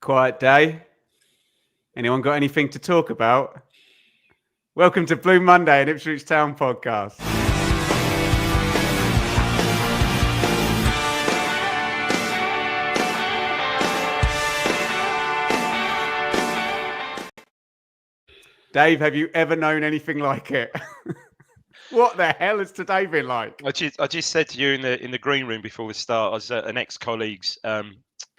Quiet day. Anyone got anything to talk about? Welcome to Blue Monday, an Ipswich Town podcast. Dave, have you ever known anything like it? What the hell has today been like? I just said to you in the green room before we start, I was at an ex-colleague's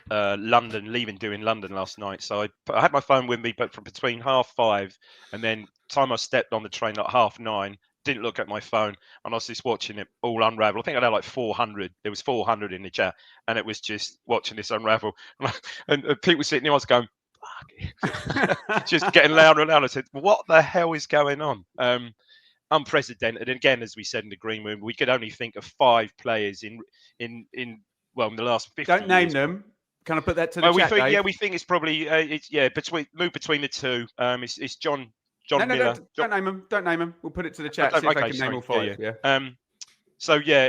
leaving London last night. So I had my phone with me, but from between 5:30 and then time I stepped on the train at 9:30, didn't look at my phone, and I was just watching it all unravel. I think I had like 400. There was 400 in the chat, and it was just watching this unravel. And people sitting there, I was going, fuck. Just getting louder and louder. I said, what the hell is going on? Unprecedented. And again, as we said in the green room, we could only think of 5 players in the last 50 Don't name years. them. Can I put that to the chat, Dave? Yeah, we think it's probably between the two. It's John Miller. Don't name them. Don't name them. We'll put it to the chat. See if I can name all 5. Yeah.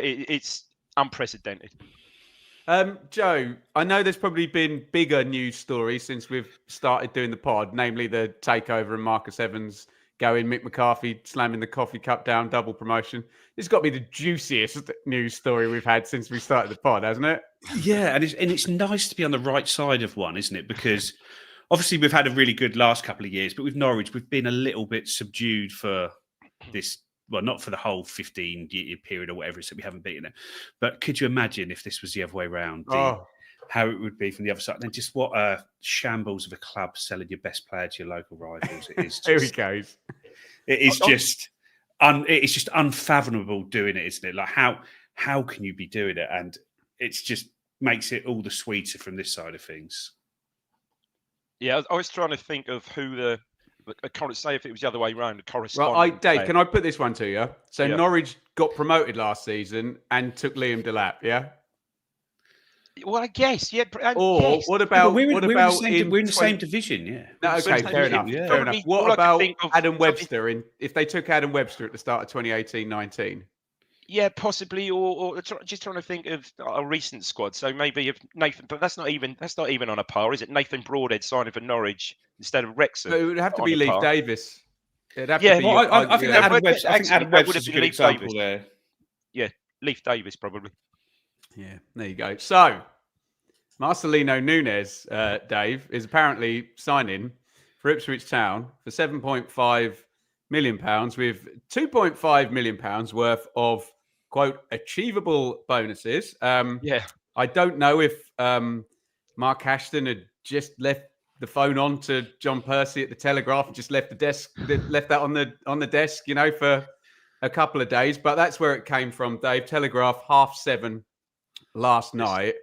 It's unprecedented. Joe, I know there's probably been bigger news stories since we've started doing the pod, namely the takeover and Marcus Evans going, Mick McCarthy slamming the coffee cup down, double promotion. This has got to be the juiciest news story we've had since we started the pod, hasn't it? Yeah, and it's nice to be on the right side of one, isn't it? Because obviously we've had a really good last couple of years, but with Norwich, we've been a little bit subdued for this. Well, not for the whole 15-year period or whatever, so we haven't beaten it. But could you imagine if this was the other way around? How it would be from the other side? And just what a shambles of a club selling your best player to your local rivals. It is just, Here he goes. It is it's just unfathomable doing it, isn't it? Like how can you be doing it? And it's just makes it all the sweeter from this side of things. Yeah, I was trying to think of who I can't say if it was the other way around. The correspondent. Well, Dave, can I put this one to you? So yeah. Norwich got promoted last season and took Liam Delap, yeah? Well, I guess, yeah. What about we're in the same division, yeah. No, okay, fair enough. Yeah. Fair enough. What about Adam Webster? If they took Adam Webster at the start of 2018-19? Yeah, possibly, or just trying to think of a recent squad. So maybe if Nathan, but that's not even on a par, is it? Nathan Broadhead signing for Norwich instead of Wrexham. So it would have to be Leif Davis. It'd have to be. Well, I think Adam Webster's a good example there. Yeah, Leif Davis probably. Yeah, there you go. So, Marcelino Núñez, Dave, is apparently signing for Ipswich Town for £7.5 million with £2.5 million worth of, quote, achievable bonuses. I don't know if Mark Ashton had just left the phone on to John Percy at the Telegraph and just left left that on the desk, for a couple of days. But that's where it came from, Dave. Telegraph, 7:30 last night.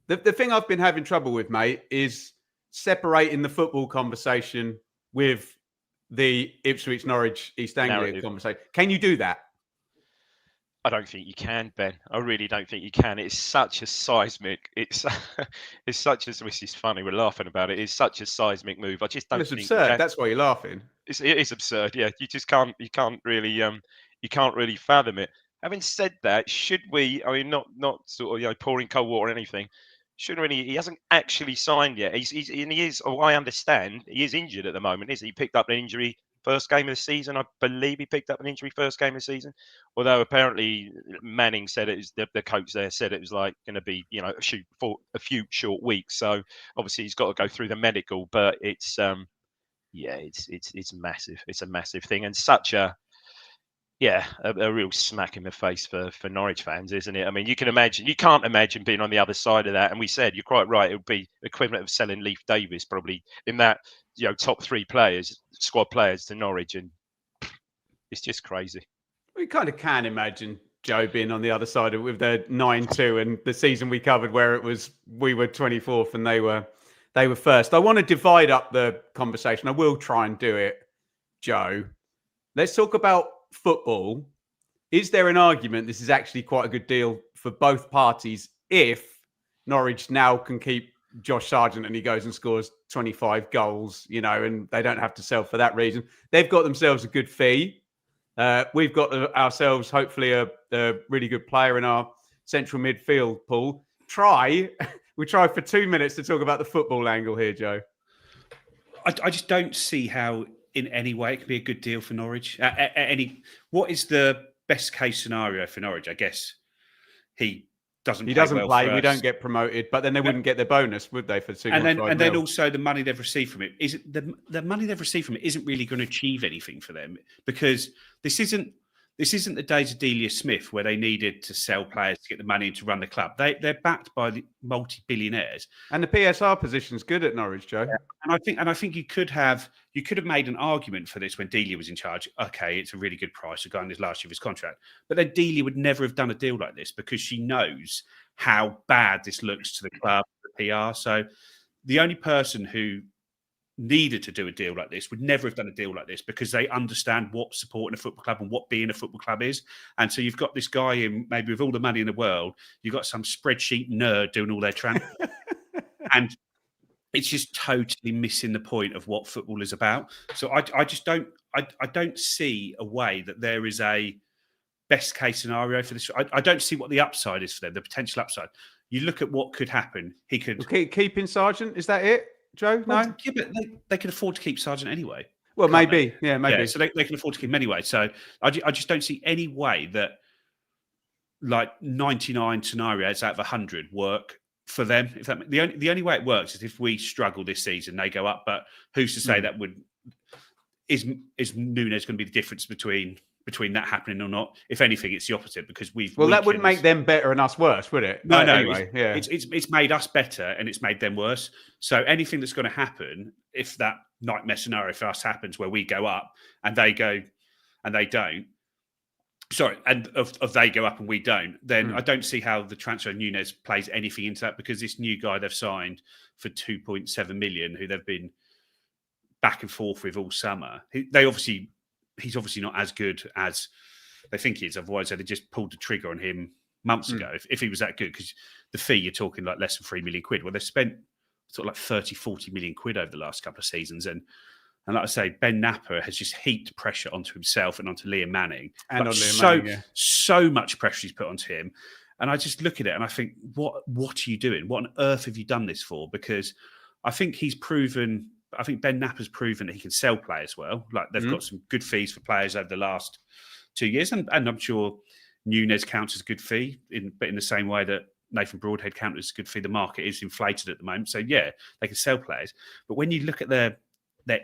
The thing I've been having trouble with, mate, is separating the football conversation with the Ipswich Norwich East Anglia conversation. Can you do that? I don't think you can, Ben. I really don't think you can. It's such a seismic. It's such a. This is funny. We're laughing about it. It's such a seismic move. I just don't. It's absurd. That's why you're laughing. It is absurd. Yeah, you just can't. You can't really fathom it. Having said that, should we? I mean, not sort of pouring cold water or anything. He hasn't actually signed yet. He is. Oh, I understand. He is injured at the moment. He picked up an injury first game of the season? I believe he picked up an injury first game of the season. Although apparently Manning said it was the coach there said it was like going to be for a few short weeks. So obviously he's got to go through the medical. But it's massive. It's a massive thing and such a. Yeah, a real smack in the face for Norwich fans, isn't it? I mean, you can't imagine being on the other side of that. And we said, you're quite right, it would be equivalent of selling Leif Davis probably in that, top 3 squad players to Norwich. And it's just crazy. We kind of can imagine Joe being on the other side of it with their 9-2 and the season we covered where we were 24th and they were first. I want to divide up the conversation. I will try and do it, Joe. Let's talk about football. Is there an argument this is actually quite a good deal for both parties if Norwich now can keep Josh Sargent and he goes and scores 25 goals, and they don't have to sell for that reason? They've got themselves a good fee. We've got ourselves, hopefully, a really good player in our central midfield pool. We tried for 2 minutes to talk about the football angle here, Joe. I just don't see how, in any way, it could be a good deal for Norwich. What is the best case scenario for Norwich? I guess he doesn't play. We don't get promoted, but then they wouldn't get their bonus, would they? For 2.5 and then also the money they've received from it the money they've received from it isn't really going to achieve anything for them, because this isn't the days of Delia Smith where they needed to sell players to get the money to run the club. They're backed by the multi-billionaires, and the PSR position's good at Norwich, Joe. Yeah. And I think you could have made an argument for this when Delia was in charge. Okay, it's a really good price to go on his last year of his contract, but then Delia would never have done a deal like this because she knows how bad this looks to the club, the PR. So the only person who needed to do a deal like this would never have done a deal like this, because they understand what supporting a football club and what being a football club is. And so you've got this guy in, maybe with all the money in the world, you've got some spreadsheet nerd doing all their transfers. And it's just totally missing the point of what football is about. So I just don't see a way that there is a best case scenario for this. I don't see what the upside is for them, the potential upside. You look at what could happen. He could keeping Sargent. Is that it, Joe? No, yeah, but they can afford to keep Sargent anyway. Well, maybe. They? Yeah, maybe. Yeah, so they can afford to keep him anyway. So I just don't see any way that like 99 scenarios out of 100 work for them. If that, the only way it works is if we struggle this season, they go up. But who's to say that is Nunez going to be the difference between that happening or not? If anything, it's the opposite, because that wouldn't make them better and us worse, would it? No. Anyway, it's made us better and it's made them worse. So anything that's going to happen, if that nightmare scenario for us happens where we go up and they go and they don't, if they go up and we don't, then I don't see how the transfer of Nunez plays anything into that, because this new guy they've signed for 2.7 million, who they've been back and forth with all summer, he's obviously not as good as they think he is. Otherwise, they'd have just pulled the trigger on him months ago if he was that good, because the fee, you're talking like less than 3 million quid. Well, they've spent sort of like 30, 40 million quid over the last couple of seasons. And like I say, Ben Napper has just heaped pressure onto himself and onto Liam Manning. And on Liam Manning, yeah. So much pressure he's put onto him. And I just look at it and I think, what are you doing? What on earth have you done this for? Because I think Ben Napper's proven that he can sell players well. Like they've got some good fees for players over the last 2 years. And I'm sure Nunez counts as a good fee, but in the same way that Nathan Broadhead counts as a good fee. The market is inflated at the moment. So yeah, they can sell players. But when you look at their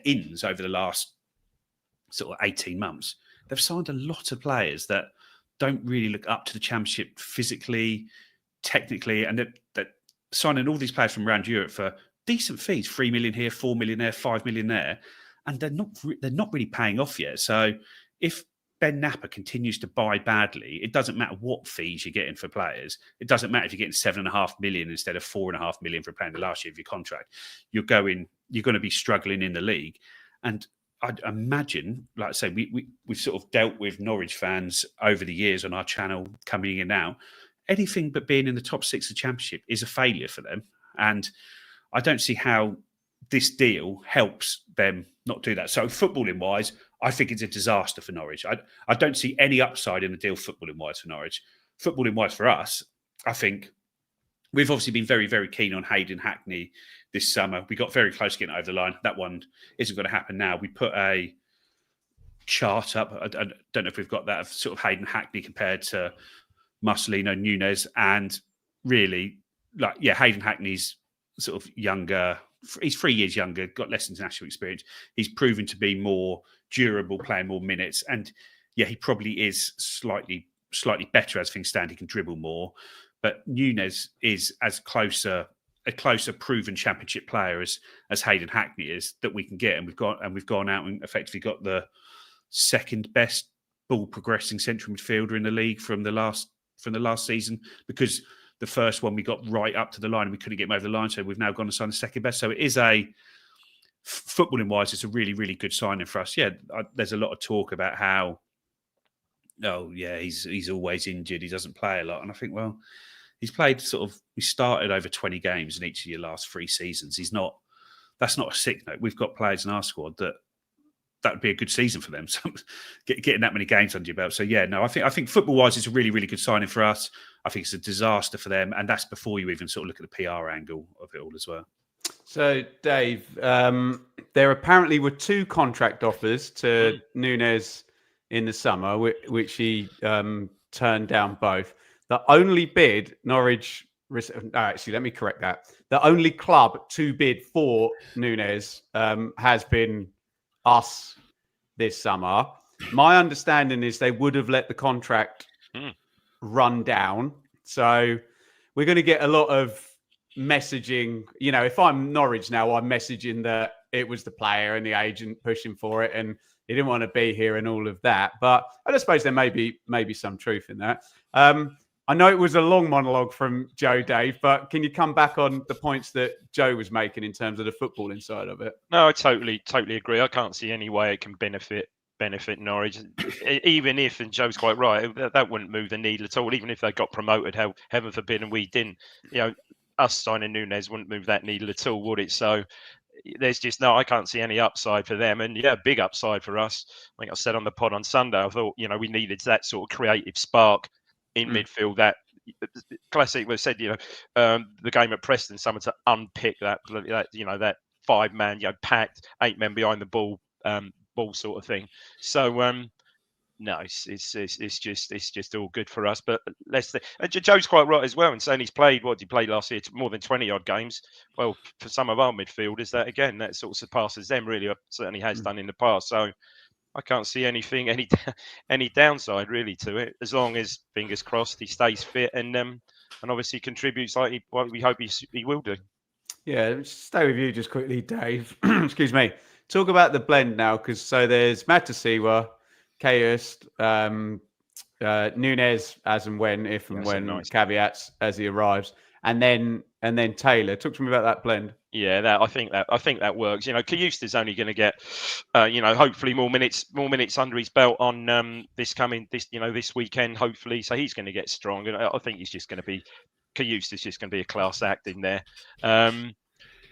ins over the last sort of 18 months, they've signed a lot of players that don't really look up to the Championship physically, technically, and that signing all these players from around Europe for decent fees, 3 million here, 4 million there, 5 million there, and they're not really paying off yet. So if Ben Napper continues to buy badly, it doesn't matter what fees you're getting for players. It doesn't matter if you're getting 7.5 million instead of 4.5 million for playing the last year of your contract. You're going to be struggling in the league. And I'd imagine, like I say, we've sort of dealt with Norwich fans over the years on our channel coming in now. Anything but being in the top 6 of the Championship is a failure for them. And I don't see how this deal helps them not do that. So footballing wise, I think it's a disaster for Norwich. I don't see any upside in the deal footballing wise for Norwich. Footballing wise for us, I think we've obviously been very, very keen on Hayden Hackney this summer. We got very close to getting over the line. That one isn't going to happen now. We put a chart up. I don't know if we've got that of sort of Hayden Hackney compared to Marcelino Núñez. And really, Hayden Hackney's sort of younger. He's 3 years younger, got less international experience. He's proven to be more durable, playing more minutes. And yeah, he probably is slightly better as things stand. He can dribble more. But Nunez is a closer proven Championship player as Hayden Hackney is that we can get. And we've gone out and effectively got the second best ball progressing central midfielder in the league from the last season, because the first one we got right up to the line and we couldn't get him over the line. So we've now gone and signed the second best. So it is footballing wise, it's a really, really good signing for us. Yeah, there's a lot of talk about how, he's always injured. He doesn't play a lot. And I think, well, he's played we started over 20 games in each of your last 3 seasons. That's not a sick note. We've got players in our squad that that would be a good season for them. So getting that many games under your belt. So yeah, no, I think football wise, it's a really, really good signing for us. I think it's a disaster for them, and that's before you even sort of look at the PR angle of it all as well. So, Dave, there apparently were 2 contract offers to Nunez in the summer, which he turned down both. The only bid Norwich... actually, let me correct that. The only club to bid for Nunez has been us this summer. My understanding is they would have let the contract run down. So we're going to get a lot of messaging. You know, if I'm Norwich now, I'm messaging that it was the player and the agent pushing for it and he didn't want to be here and all of that. But I suppose there may be some truth in that. I know it was a long monologue from Joe, Dave, but can you come back on the points that Joe was making in terms of the footballing side of it? No, I totally agree. I can't see any way it can benefit Norwich, even if, and Joe's quite right, that wouldn't move the needle at all. Even if they got promoted, heaven forbid, and we didn't, you know, us signing Nunez wouldn't move that needle at all, would it? So there's just I can't see any upside for them, and yeah, big upside for us. I think I said on the pod on Sunday, I thought, you know, we needed that sort of creative spark in midfield, that classic was said, you know, the game at Preston, someone to unpick that you know, that 5-man, you know, packed 8 men behind the ball sort of thing. So no, it's just all good for us. But Joe's quite right as well in saying he's played, what did he play last year? More than 20 odd games. Well, for some of our midfielders, that sort of surpasses them really. Certainly has done in the past. So I can't see any downside really to it, as long as, fingers crossed, he stays fit and obviously contributes like we hope he will do. Yeah, stay with you just quickly, Dave. Excuse me. Talk about the blend now, because so there's Matasiwa, Kayust, Nunez as and when, if and when, nice. Caveats as he arrives, and then Taylor. Talk to me about that blend. Yeah, I think that works. You know, Kayust is only going to get, you know, hopefully more minutes under his belt on this weekend, hopefully. So he's going to get strong, and I think Kayust is just going to be a class act in there.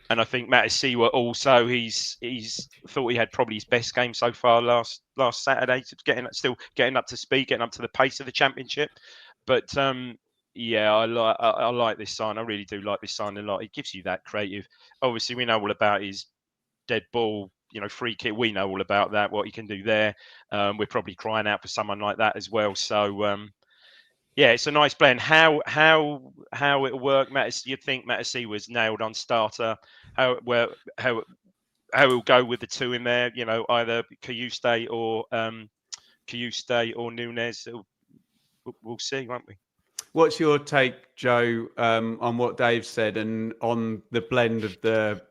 And I think Matasiwa also, he's thought he had probably his best game so far last Saturday, still getting up to speed, getting up to the pace of the Championship. But yeah, I like this sign. I really do like this sign a lot. It gives you that creative. Obviously, we know all about his dead ball, you know, free kick. We know all about that, what he can do there. We're probably crying out for someone like that as well. So yeah, it's a nice blend. How it'll work, you'd think Matasiwa was nailed on starter. How it'll go with the 2 in there, you know, either Kayust or Nunez. We'll see, won't we? What's your take, Joe, on what Dave said and on the blend of the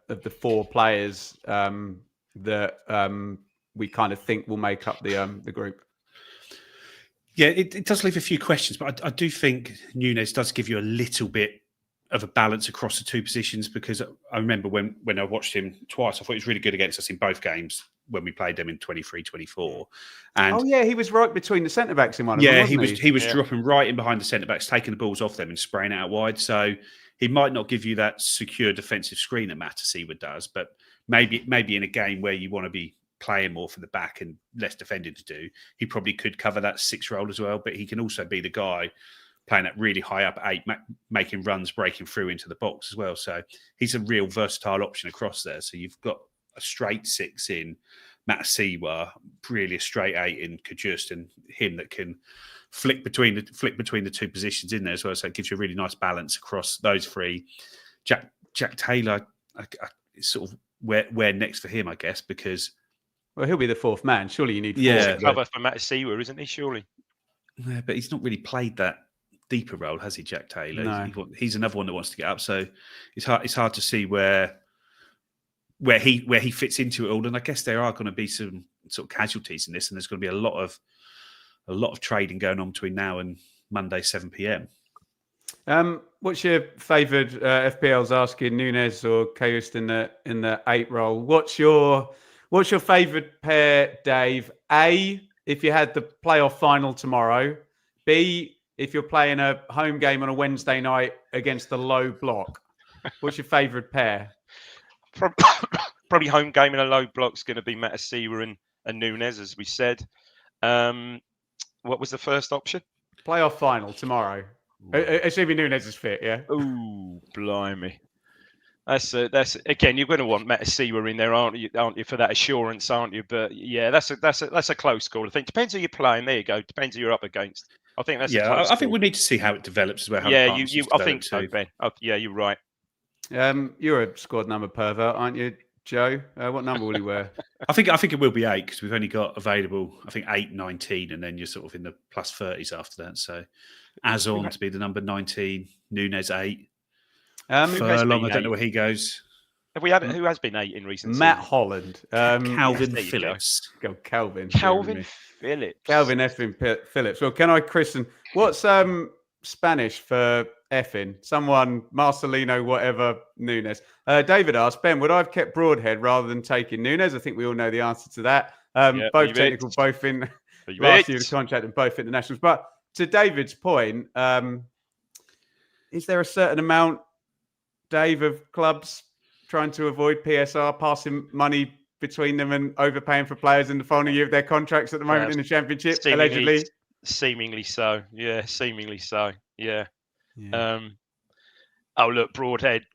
4 players that we kind of think will make up the group? Yeah, it does leave a few questions, but I do think Nunez does give you a little bit of a balance across the 2 positions, because I remember when I watched him twice, I thought he was really good against us in both games when we played them in 23-24. And oh yeah, he was right between the centre backs in one of them. Yeah, he was dropping right in behind the centre backs, taking the balls off them and spraying it out wide. So he might not give you that secure defensive screen that Matasiwa does, but maybe in a game where you want to be playing more for the back and less defending to do, he probably could cover that 6 role as well. But he can also be the guy playing that really high up 8, making runs, breaking through into the box as well. So he's a real versatile option across there. So you've got a straight 6 in Matasiwa, really a straight 8 in Kayust, and him that can flick between the 2 positions in there as well. So it gives you a really nice balance across those 3. Jack Taylor, is sort of where next for him, I guess, because he'll be the 4th man. Surely you need 4. Yeah, cover for Matasiwa, isn't he? Surely. Yeah, but he's not really played that deeper role, has he, Jack Taylor? No. He's another one that wants to get up. So it's hard to see where he fits into it all. And I guess there are going to be some sort of casualties in this, and there's going to be a lot of trading going on between now and Monday 7 p.m. What's your favoured FPL's asking, Nunez or Kayust in the 8 role? What's your favourite pair, Dave? A, if you had the playoff final tomorrow. B, if you're playing a home game on a Wednesday night against the low block. What's your favourite pair? Probably home game in a low block is going to be Matasiwa and Nunez, as we said. What was the first option? Playoff final tomorrow. Assuming Nunez is fit, yeah. Oh, blimey! That's again. You're going to want Matasiwa in there, aren't you? For that assurance, aren't you? But yeah, that's a close call. I think depends who you're playing. There you go. Depends who you're up against. I think that's a close I think call. we need to see how it develops as well. How Yeah, the you. partnerships I develop think so, too. Ben. Yeah, you're right. You're a squad number pervert, aren't you, Joe? What number will he wear? I think it will be 8 because we've only got available, I think 8, 19, and then you're sort of in the plus 30s after that. So Azon to be the number 19, Nunez 8. Furlong, I don't know where he goes. Have we had who has been 8 in recent Matt seasons? Holland. Calvin Phillips. Go Calvin. Calvin Phillips. Calvin effing Phillips. Well, can I christen? What's Spanish for effing? Someone, Marcelino, whatever, Nunez. David asked, Ben, would I have kept Broadhead rather than taking Nunez? I think we all know the answer to that. Both technical, both in last year of the contract and both internationals. But to David's point, is there a certain amount, Dave, of clubs trying to avoid PSR, passing money between them and overpaying for players in the final year of their contracts at the moment in the Championship, allegedly? Seemingly so. Yeah, seemingly so. Yeah. Oh, look, Broadhead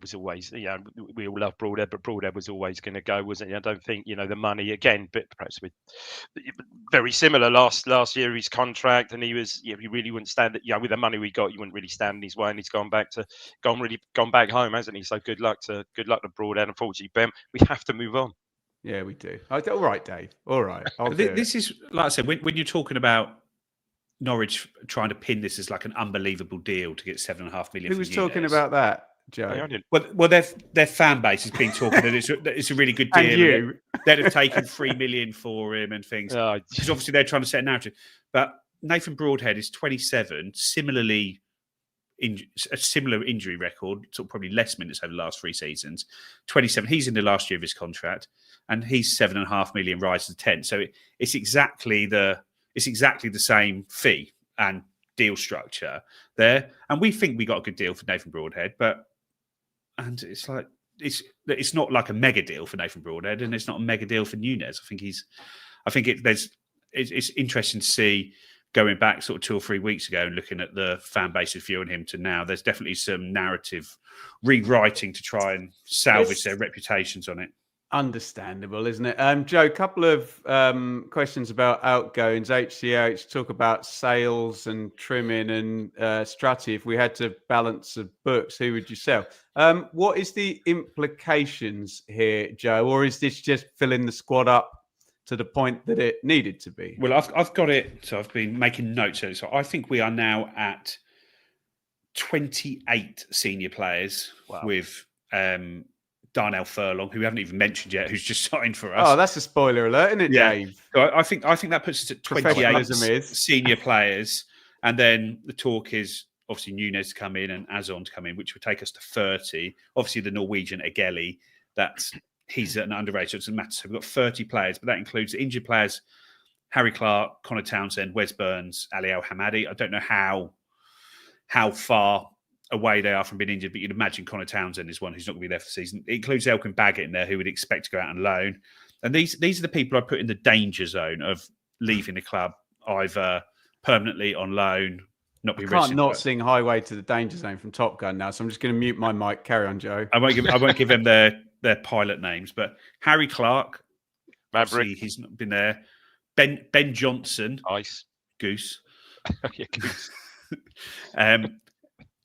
was always, we all love Broadhead, but Broadhead was always going to go, wasn't he? I don't think, the money, again, but perhaps with very similar last year of his contract, and he was, he really wouldn't stand it. With the money we got, you wouldn't really stand in his way, and he's gone back home, hasn't he? So good luck to Broadhead. Unfortunately, Ben, we have to move on. Yeah, we do. All right, Dave. All right. This is, like I said, when you're talking about Norwich trying to pin this as like an unbelievable deal to get $7.5 million. Who was talking about that, Joe? Well, their fan base has been talking that it's a really good deal. And you, they'd have taken $3 million for him and things because obviously they're trying to set a narrative. But Nathan Broadhead is 27, a similar injury record, sort of probably less minutes over the last 3 seasons. 27, he's in the last year of his contract, and he's $7.5 million, rise to 10. So it's exactly the same fee and deal structure there. And we think we got a good deal for Nathan Broadhead, and it's like it's not like a mega deal for Nathan Broadhead, and it's not a mega deal for Nunez. It's interesting to see, going back sort of 2 or 3 weeks ago and looking at the fan base's view on him to now, there's definitely some narrative rewriting to try and salvage their reputations on it. Understandable, isn't it? Joe, a couple of questions about outgoings. HCH talk about sales and trimming and strategy. If we had to balance the books, who would you sell? What is the implications here, Joe? Or is this just filling the squad up to the point that it needed to be? Well, I've got it. So I've been making notes of it. So I think we are now at 28 senior players with Darnell Furlong, who we haven't even mentioned yet, who's just signed for us. Oh, that's a spoiler alert, isn't it, Dave? So I think that puts us at 28 senior players. And then the talk is obviously Nunez to come in and Azon to come in, which would take us to 30. Obviously, the Norwegian Egeli, he's an underrated, so it doesn't matter. So we've got 30 players, but that includes the injured players: Harry Clark, Connor Townsend, Wes Burns, Ali Al Hamadi. I don't know how far away they are from being injured, but you'd imagine Connor Townsend is one who's not going to be there for the season. It includes Elkin Baggett in there, who would expect to go out on loan. And these are the people I put in the danger zone of leaving the club, either permanently on loan, not being registered. I can't not sing Highway to the Danger Zone from Top Gun now, so I'm just going to mute my mic. Carry on, Joe. I won't give them their pilot names, but Harry Clark, Maverick, he's not been there. Ben Johnson, Ice Goose, yeah, Goose.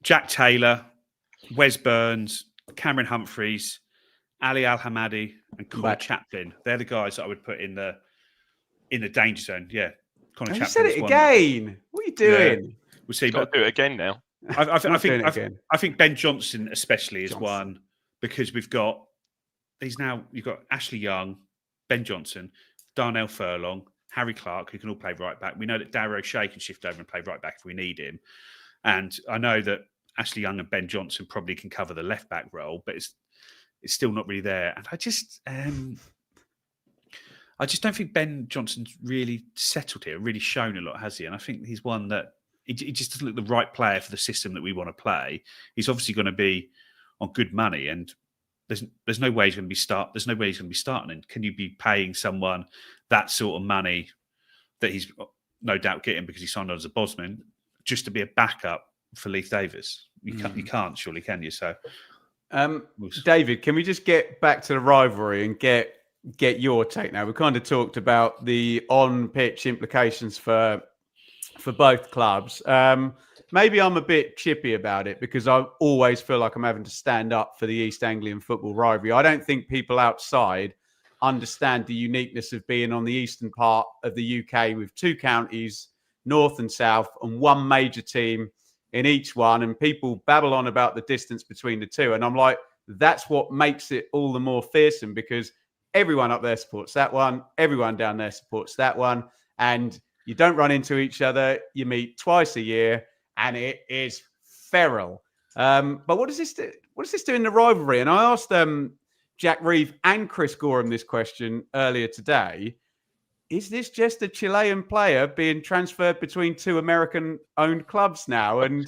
Jack Taylor, Wes Burns, Cameron Humphreys, Ali Al Hamadi, and Connor Chaplin. They're the guys that I would put in the danger zone. Yeah, Connor Chaplin. You said it again. What are you doing? Yeah. We'll see. Got to do it again now. I think Ben Johnson especially is one, because you've got Ashley Young, Ben Johnson, Darnell Furlong, Harry Clark, who can all play right back. We know that Darrow O'Shea can shift over and play right back if we need him. And I know that Ashley Young and Ben Johnson probably can cover the left back role, but it's still not really there. And I just don't think Ben Johnson's really settled here, really shown a lot, has he? And I think he's one that he just doesn't look the right player for the system that we want to play. He's obviously going to be on good money, and there's no way he's going to be There's no way he's going to be starting. And can you be paying someone that sort of money that he's no doubt getting because he signed on as a Bosman just to be a backup for Leith Davis? You can't, surely, can you? So, David, can we just get back to the rivalry and get your take now? We kind of talked about the on-pitch implications for both clubs. Maybe I'm a bit chippy about it because I always feel like I'm having to stand up for the East Anglian football rivalry. I don't think people outside understand the uniqueness of being on the eastern part of the UK with two counties, north and south, and one major team in each one. And people babble on about the distance between the two. And I'm like, that's what makes it all the more fearsome, because everyone up there supports that one. Everyone down there supports that one. And you don't run into each other. You meet twice a year, and it is feral. But what does this do? What does this do in the rivalry? And I asked Jack Reeve and Chris Gorham this question earlier today. Is this just a Chilean player being transferred between two American-owned clubs now? And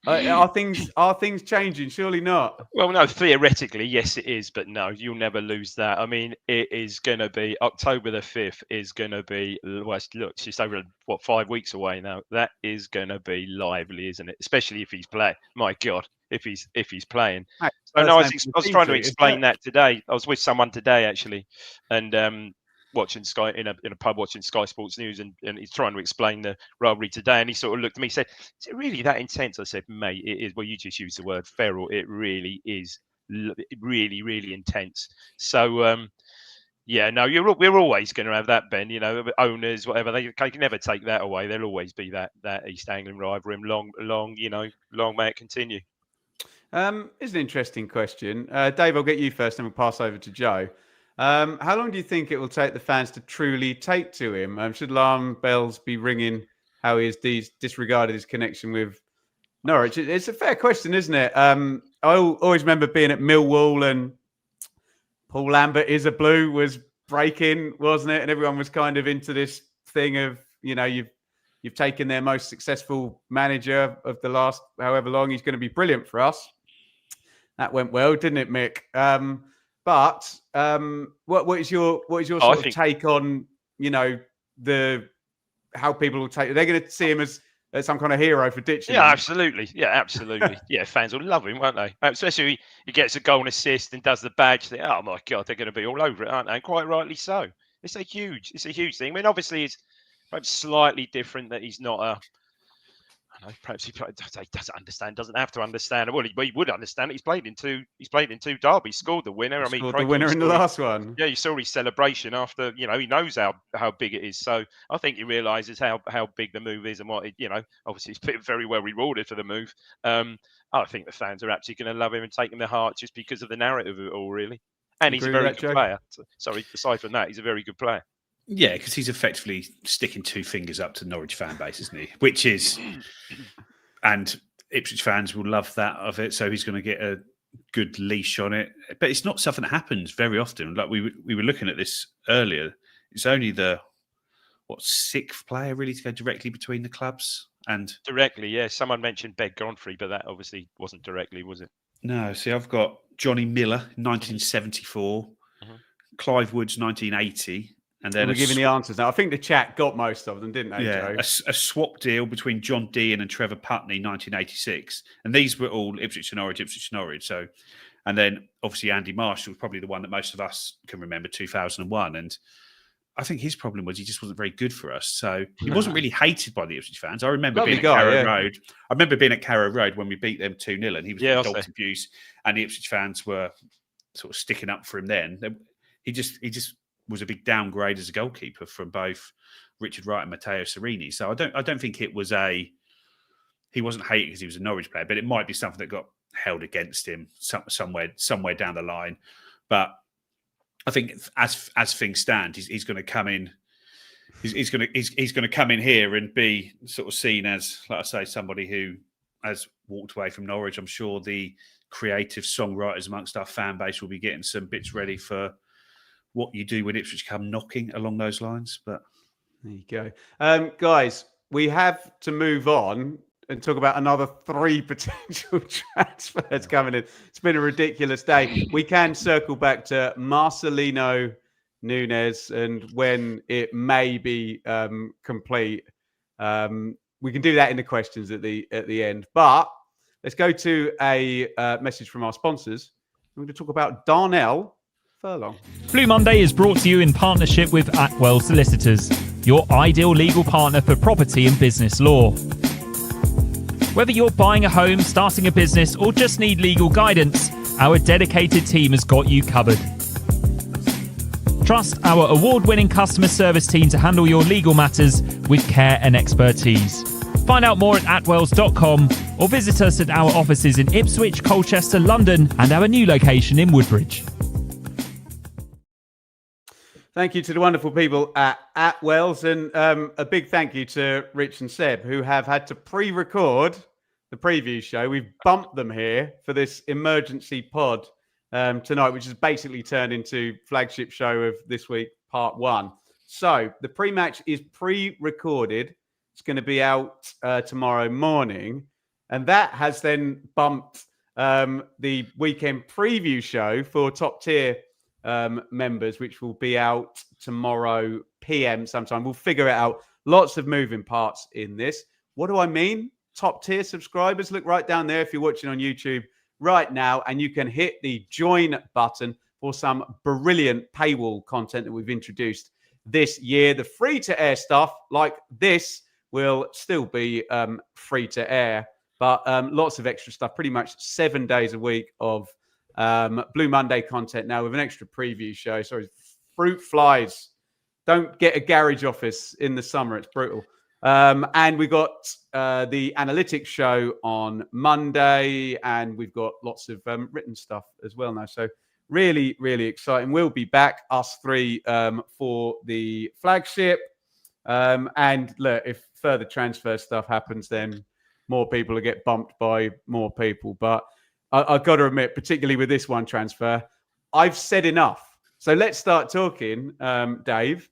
are things changing? Surely not. Well, no, theoretically, yes, it is. But no, you'll never lose that. I mean, it is going to be October the 5th is going to be, well, look, it's just over, 5 weeks away now. That is going to be lively, isn't it? Especially if he's playing. My God, if he's playing. So, no, I was trying to explain that today. I was with someone today, actually, and watching Sky in a pub, watching Sky Sports News, and he's trying to explain the rivalry today, and he sort of looked at me and said, "Is it really that intense?" I said, "Mate, it is." Well, you just used the word feral. It really is, really, really intense. So yeah, no, we're always going to have that, Ben. You know, owners, whatever, they can never take that away. There'll always be that East Anglian rivalry, and long may it continue. It's an interesting question. Dave, I'll get you first, and we'll pass over to Joe. How long do you think it will take the fans to truly take to him? Should alarm bells be ringing how he has disregarded his connection with Norwich? It's a fair question, isn't it? I always remember being at Millwall and Paul Lambert is a blue was breaking, wasn't it? And everyone was kind of into this thing of, you know, you've taken their most successful manager of the last however long. He's going to be brilliant for us. That went well, didn't it, Mick? But what is your sort of take on, you know, how people will take? They're going to see him as some kind of hero for ditching. Yeah, him. absolutely. Yeah, absolutely. Yeah, fans will love him, won't they? Especially if he gets a goal and assist and does the badge. Oh my God, they're going to be all over it, aren't they? And quite rightly so. It's a huge thing. I mean, obviously, it's perhaps slightly different that he's not a. I know, perhaps he doesn't understand, doesn't have to understand. Well, he would understand. He's played in two derbies, scored the winner. Scored the winner in the last one. Yeah, you saw his celebration after. You know, he knows how big it is. So I think he realises how big the move is and what it, you know. Obviously, he's been very well rewarded for the move. I think the fans are actually going to love him and take him to heart just because of the narrative of it all, really. And he's a very good player. Sorry, aside from that, he's a very good player. Yeah, because he's effectively sticking two fingers up to the Norwich fan base, isn't he? Which is, and Ipswich fans will love that of it. So he's going to get a good leash on it. But it's not something that happens very often. Like we were looking at this earlier. It's only the sixth player really to go directly between the clubs and directly. Yeah, someone mentioned Beg Godfrey, but that obviously wasn't directly, was it? No. See, I've got Johnny Miller, 1974, Clive Woods, 1980. And then we're giving the answers now. I think the chat got most of them, didn't they, Joe? A swap deal between John Dean and Trevor Putney, 1986. And these were all Ipswich and Norwich. So, and then obviously Andy Marshall was probably the one that most of us can remember, 2001. And I think his problem was he just wasn't very good for us. So he wasn't really hated by the Ipswich fans. I remember being at Carrow Road. I remember being at Carrow Road when we beat them 2-0 and he was dog abuse. And the Ipswich fans were sort of sticking up for him then. He just was a big downgrade as a goalkeeper from both Richard Wright and Matteo Serini. So I don't think it was he wasn't hated because he was a Norwich player, but it might be something that got held against him somewhere down the line. But I think as things stand, he's going to come in. He's going to come in here and be sort of seen as, like I say, somebody who has walked away from Norwich. I'm sure the creative songwriters amongst our fan base will be getting some bits ready for what you do when Ipswich come knocking along those lines. But there you go. Guys, we have to move on. and talk about another 3 potential transfers coming in. It's been a ridiculous day. We can circle back to Marcelino Núñez and when it may be complete. We can do that in the questions at the end. But let's go to a message from our sponsors. We're going to talk about Darnell Furlong. Blue Monday is brought to you in partnership with Atwell Solicitors, your ideal legal partner for property and business law. Whether you're buying a home, starting a business, or just need legal guidance, our dedicated team has got you covered. Trust our award-winning customer service team to handle your legal matters with care and expertise. Find out more at atwells.com or visit us at our offices in Ipswich, Colchester, London, and our new location in Woodbridge. Thank you to the wonderful people at Atwells, and a big thank you to Rich and Seb, who have had to pre-record the preview show. We've bumped them here for this emergency pod tonight, which has basically turned into flagship show of this week, part 1. So the pre-match is pre-recorded. It's going to be out tomorrow morning, and that has then bumped the weekend preview show for top tier members, which will be out tomorrow PM sometime. We'll figure it out. Lots of moving parts in this. What do I mean? Top tier subscribers, look right down there if you're watching on YouTube right now, and you can hit the join button for some brilliant paywall content that we've introduced this year. The free to air stuff like this will still be free to air, but lots of extra stuff, pretty much 7 days a week of Blue Monday content now with an extra preview show. Sorry, fruit flies. Don't get a garage office in the summer. It's brutal. And we got the analytics show on Monday, and we've got lots of written stuff as well now. So really, really exciting. We'll be back, us three, for the flagship. And look, if further transfer stuff happens, then more people will get bumped by more people. But I've got to admit, particularly with this one transfer, I've said enough. So let's start talking, Dave,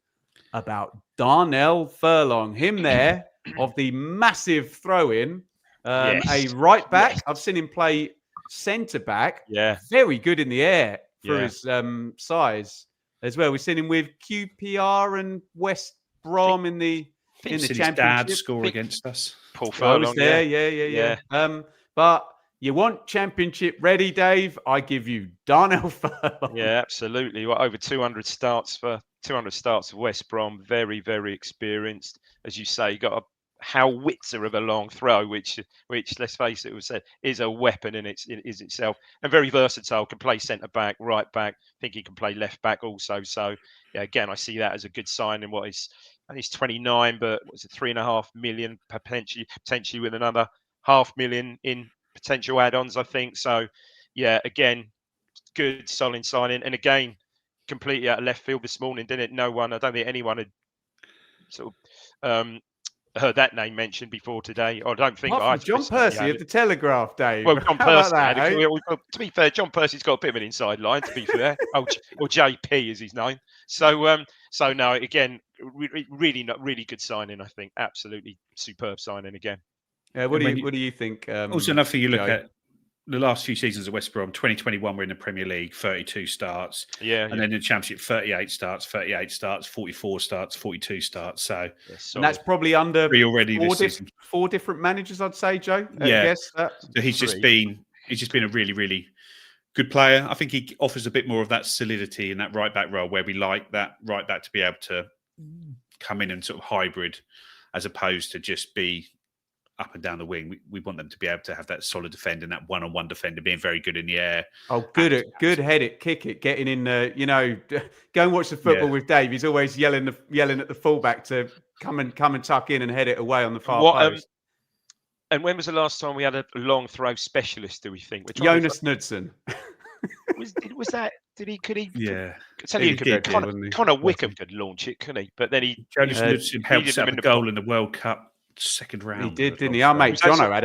about Darnell Furlong. Him there of the massive throw-in, a right back. Yes. I've seen him play centre back. Yeah, very good in the air for his size as well. We've seen him with QPR and West Brom in the championship. Dad score against us. Paul Furlong. I was there. Yeah. But you want championship ready, Dave? I give you Darnell Furlong. Yeah, absolutely. Well, over 200 starts for West Brom. Very, very experienced. As you say, you got a howitzer of a long throw, which let's face it, was said is a weapon in itself, and very versatile. Can play centre back, right back. I think he can play left back also. So yeah, again, I see that as a good sign in what is. And he's 29, but what's it, 3.5 million potentially with another 500,000 in potential add-ons, I think. So yeah, again, good solid signing, and again, completely out of left field this morning, didn't it? I don't think anyone had sort of heard that name mentioned before today. I don't think John Percy of the Telegraph, Dave. Well, John Percy. To be fair, John Percy's got a bit of an inside line. To be fair, or JP is his name. So no, again, really good signing. I think absolutely superb signing again. What do you think? Also, enough for you look at the last few seasons of West Brom. 2021, we're in the Premier League, 32 starts. And then in the Championship, 38 starts, 44 starts, 42 starts. So and that's probably under already four different managers, I'd say, Joe. Yeah. I guess so he's just been a really, really good player. I think he offers a bit more of that solidity in that right back role, where we like that right back to be able to come in and sort of hybrid, as opposed to just be up and down the wing. We want them to be able to have that solid defender and that one-on-one defender, being very good in the air. Oh, good head it, kick it, getting in the, go and watch the football with Dave. He's always yelling at the fullback to come and tuck in and head it away on the far post. And when was the last time we had a long throw specialist, do we think? Jonas Knudsen. Was that? Could he? Yeah. Connor Wickham could launch it, couldn't he? But then Jonas Knudsen helped set up a goal in the World Cup second round. He did, didn't he? Our mate Jono had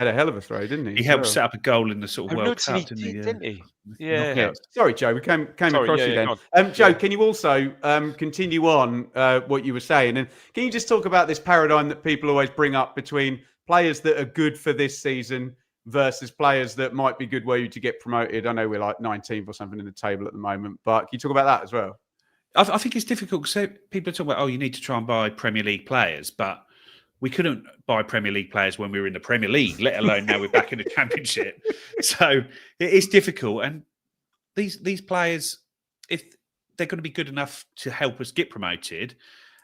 a hell of a throw, didn't he? He helped set up a goal in the sort of World Cup, didn't he? Yeah. Sorry, Joe. We came across you then. Joe, can you also continue on what you were saying? And can you just talk about this paradigm that people always bring up between players that are good for this season versus players that might be good were you to get promoted? I know we're like 19th or something in the table at the moment, but can you talk about that as well? I think it's difficult because people talk about, you need to try and buy Premier League players, but we couldn't buy Premier League players when we were in the Premier League, let alone now we're back in the Championship. So it is difficult. And these players, if they're going to be good enough to help us get promoted,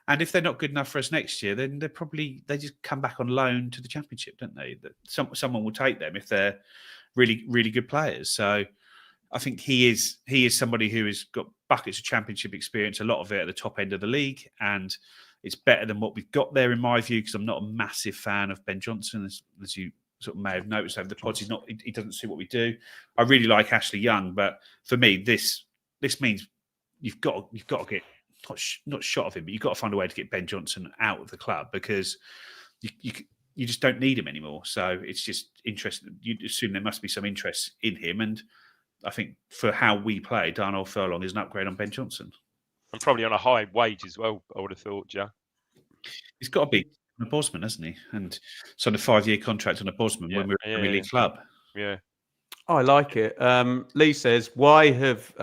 and if they're not good enough for us next year, then they just come back on loan to the Championship, don't they? Someone will take them if they're really, really good players. So I think he is somebody who has got buckets of Championship experience, a lot of it at the top end of the league, and it's better than what we've got there in my view. Because I'm not a massive fan of Ben Johnson, as you sort of may have noticed over the pods. He doesn't suit what we do. I really like Ashley Young, but for me, this means you've got to get not shot of him, but you've got to find a way to get Ben Johnson out of the club because you just don't need him anymore. So it's just interesting. You assume there must be some interest in him, and I think for how we play, Darnell Furlong is an upgrade on Ben Johnson. And probably on a high wage as well, I would have thought, yeah. He's got to be on a Bosman, hasn't he? And it's on a 5-year contract on a Bosman when we're a Premier League club. Yeah. I like it. Lee says, why have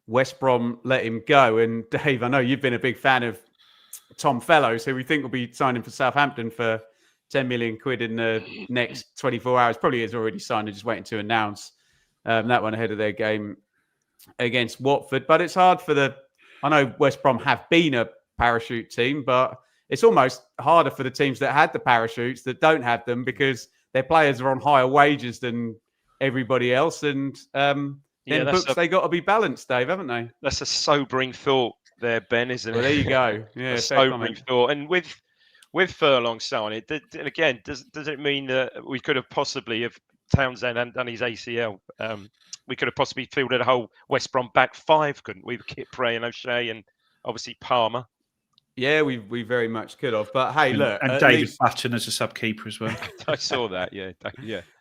West Brom let him go? And Dave, I know you've been a big fan of Tom Fellows, who we think will be signing for Southampton for 10 million quid in the next 24 hours. Probably is already signed and just waiting to announce that one ahead of their game against Watford. But it's hard I know West Brom have been a parachute team, but it's almost harder for the teams that had the parachutes that don't have them because their players are on higher wages than everybody else. And then they got to be balanced, Dave, haven't they? That's a sobering thought there, Ben, isn't it? Well, there you go. Yeah, sobering thought. And with Furlong signing, again, does it mean that we could have possibly, if Townsend hadn't done his ACL, we could have possibly fielded a whole West Brom back five, couldn't we? With Kipre and O'Shea and obviously Palmer. Yeah, we very much could have. But hey, look. And David Button as a sub-keeper as well. I saw that, yeah.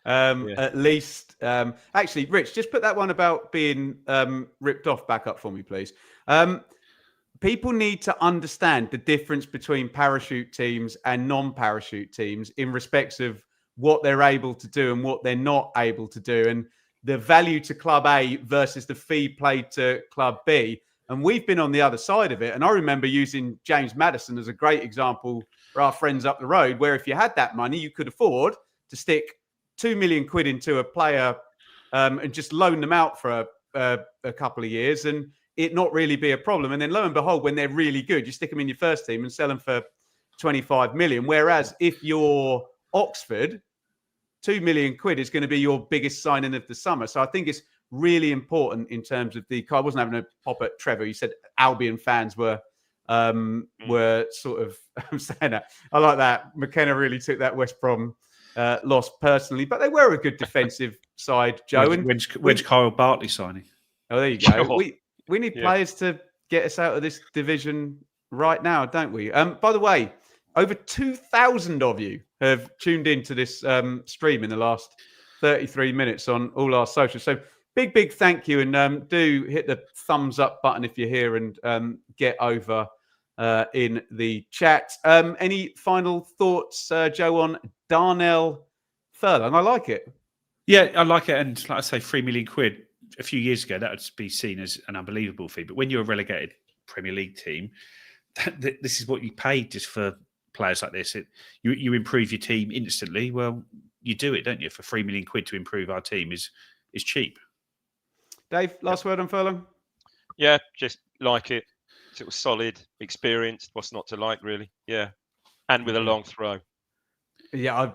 At least, actually, Rich, just put that one about being ripped off back up for me, please. People need to understand the difference between parachute teams and non-parachute teams in respects of what they're able to do and what they're not able to do, and the value to Club A versus the fee paid to Club B. And we've been on the other side of it. And I remember using James Maddison as a great example for our friends up the road, where if you had that money, you could afford to stick 2 million quid into a player and just loan them out for a couple of years and it not really be a problem. And then lo and behold, when they're really good, you stick them in your first team and sell them for 25 million. Whereas if you're Oxford, 2 million quid is going to be your biggest signing of the summer. So I think it's really important in terms of I wasn't having a pop at Trevor. You said Albion fans were sort of saying that. I like that. McKenna really took that West Brom loss personally, but they were a good defensive side, Joe. When's Kyle Bartley signing? Oh, there you go. Sure. We need players to get us out of this division right now, don't we? By the way, over 2,000 of you have tuned into this stream in the last 33 minutes on all our socials. So big thank you. And do hit the thumbs up button if you're here and get over in the chat. Any final thoughts, Joe, on Darnell Furlong? I like it. Yeah, I like it. And like I say, 3 million quid a few years ago, that would be seen as an unbelievable fee. But when you're a relegated Premier League team, this is what you paid just for players like this. You improve your team instantly. Well, you do it, don't you? For 3 million quid to improve our team is cheap. Dave, last word on Furlong? Yeah, just like it. It was solid, experienced. What's not to like, really? Yeah, and with a long throw. Yeah,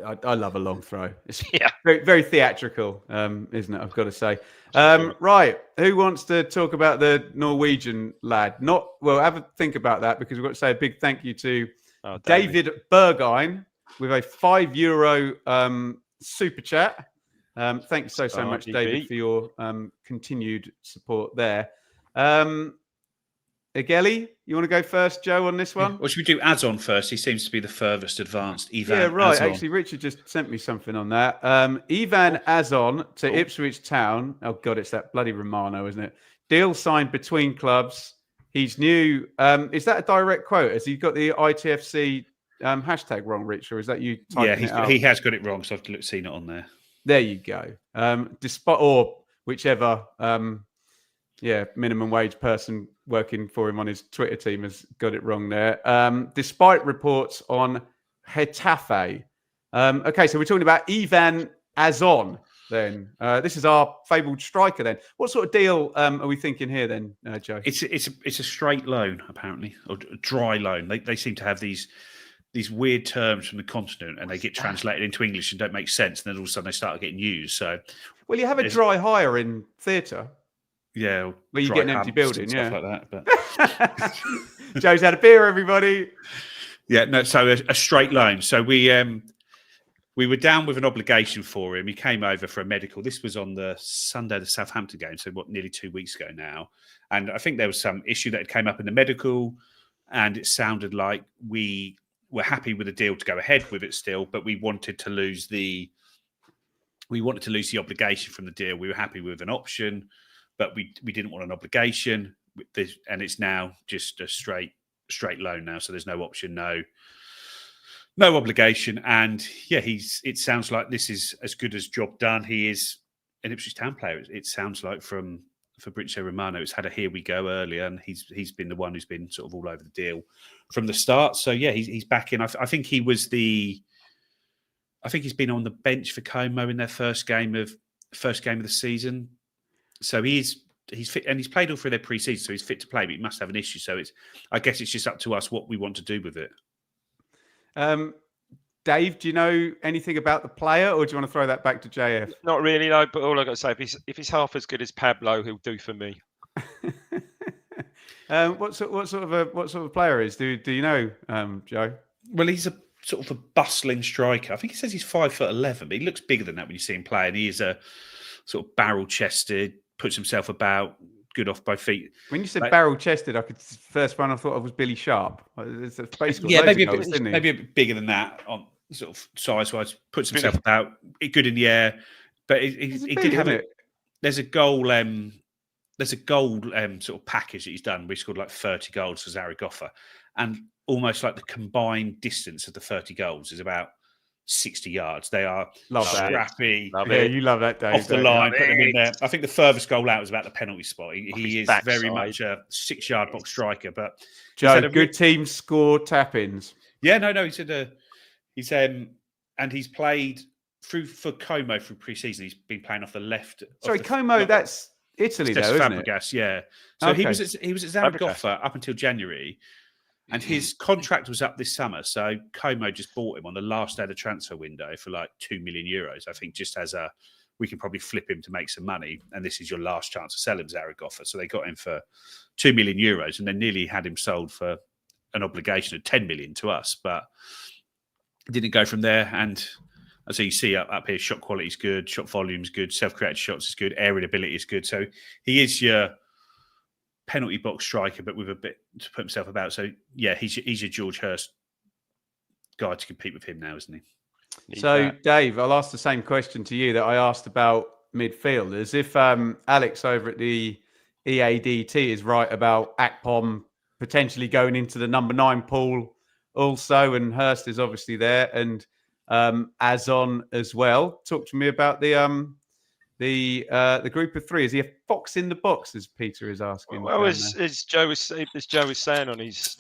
I love a long throw. It's yeah, very, very theatrical, isn't it? I've got to say. Right, who wants to talk about the Norwegian lad? Have a think about that, because we've got to say a big thank you to David Bergheim with a €5 super chat. Thank you so much, David, for your continued support there. Ageli, you want to go first, Joe, on this one? Or should we do Azon first? He seems to be the furthest advanced. Iván, yeah, right. Azon. Actually, Richard just sent me something on that. Iván Azon to Ipswich Town. Oh, God, it's that bloody Romano, isn't it? Deal signed between clubs. He's new. Is that a direct quote? Has he got the ITFC hashtag wrong, Rich, or is that you Yeah, typing it out? he has got it wrong, so I've seen it on there. There you go. Despite or whichever minimum wage person working for him on his Twitter team has got it wrong there. Despite reports on Getafe. Okay, so we're talking about Iván Azón then. This is our fabled striker then. What sort of deal are we thinking here then, Joe? It's a straight loan, apparently, or a dry loan. They seem to have these weird terms from the continent, and they get translated into English and don't make sense, and then all of a sudden they start getting used. So, well, you have a dry hire in theatre. Yeah, where you get an empty building, stuff like that. But Joe's had a beer, everybody. Yeah, no. So a straight loan. So we were down with an obligation for him. He came over for a medical. This was on the Sunday of the Southampton game, so nearly 2 weeks ago now. And I think there was some issue that had came up in the medical, and it sounded like we were happy with the deal to go ahead with it still, but we wanted to lose the obligation from the deal. We were happy with an option, but we didn't want an obligation. And it's now just a straight loan now. So there's no option, no obligation. And yeah, it sounds like this is as good as job done. He is an Ipswich Town player. It sounds like for Fabrizio Romano, it's had a here we go earlier, and he's been the one who's been sort of all over the deal from the start. So yeah, he's back in. I think he's been on the bench for Como in their first game of the season. So he's fit, and he's played all through their pre-season, so he's fit to play, but he must have an issue. So I guess it's just up to us what we want to do with it. Dave, do you know anything about the player, or do you want to throw that back to JF? Not really, no. But all I got to say, if he's half as good as Pablo, he'll do for me. What sort of a player is? Do you know, Joe? Well, he's a sort of a bustling striker. I think he says he's 5'11", but he looks bigger than that when you see him play. And he is a sort of barrel-chested, puts himself about, good off both feet. When you said barrel-chested, first one I thought of was Billy Sharp. It's basically maybe a bit bigger than that on sort of size-wise. Puts himself about, good in the air, but he did have it. There's a goal. There's a gold sort of package that he's done. We scored like 30 goals for Zaragoza, and almost like the combined distance of the 30 goals is about 60 yards. They are scrappy. You love that, Dave. Off the line, put them in there. I think the furthest goal out was about the penalty spot. He is very much a 6-yard box striker. But Joe, good teams score tap-ins. Yeah, no. He's played for Como through pre-season. He's been playing off the left. Sorry, Como. That's Italy, though, isn't Fabregas, it? Yeah. So he was at Zaragoza up until January. And his contract was up this summer. So Como just bought him on the last day of the transfer window for like €2 million. I think just as we can probably flip him to make some money. And this is your last chance to sell him, Zaragoza. So they got him for €2 million, and they nearly had him sold for an obligation of 10 million to us. But didn't go from there. And as you see up here, shot quality is good, shot volume is good, self-created shots is good, aerial ability is good. So he is your penalty box striker, but with a bit to put himself about. So yeah, he's your George Hurst guy to compete with him now, isn't he? So Dave, I'll ask the same question to you that I asked about midfielders. If Alex over at the EADT is right about Akpom potentially going into the number 9 pool also, and Hurst is obviously there, and Azon as well. Talk to me about the group of 3. Is he a fox in the box, as Peter is asking? Well, as Joe was saying on his,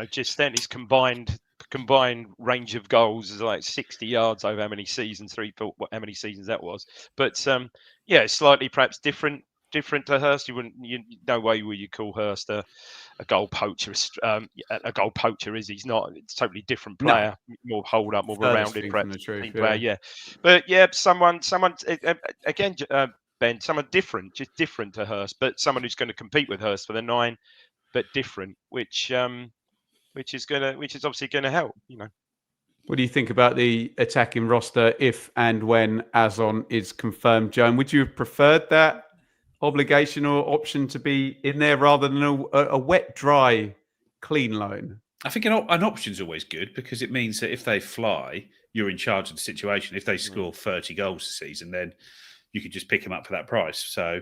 just then, his combined range of goals is like 60 yards over how many seasons, how many seasons that was. But slightly perhaps different to Hurst. No way will you call Hurst a goal poacher. A goal poacher is he's not. It's a totally different player, more hold up, more rounded. But someone again, Ben, someone different, just different to Hurst, but someone who's going to compete with Hurst for the 9, but different, which is obviously going to help. What do you think about the attacking roster if and when Azon is confirmed, Joan? Would you have preferred that obligation or option to be in there rather than a wet, dry, clean loan? I think an option's always good because it means that if they fly, you're in charge of the situation. If they score 30 goals a season, then you could just pick them up for that price. So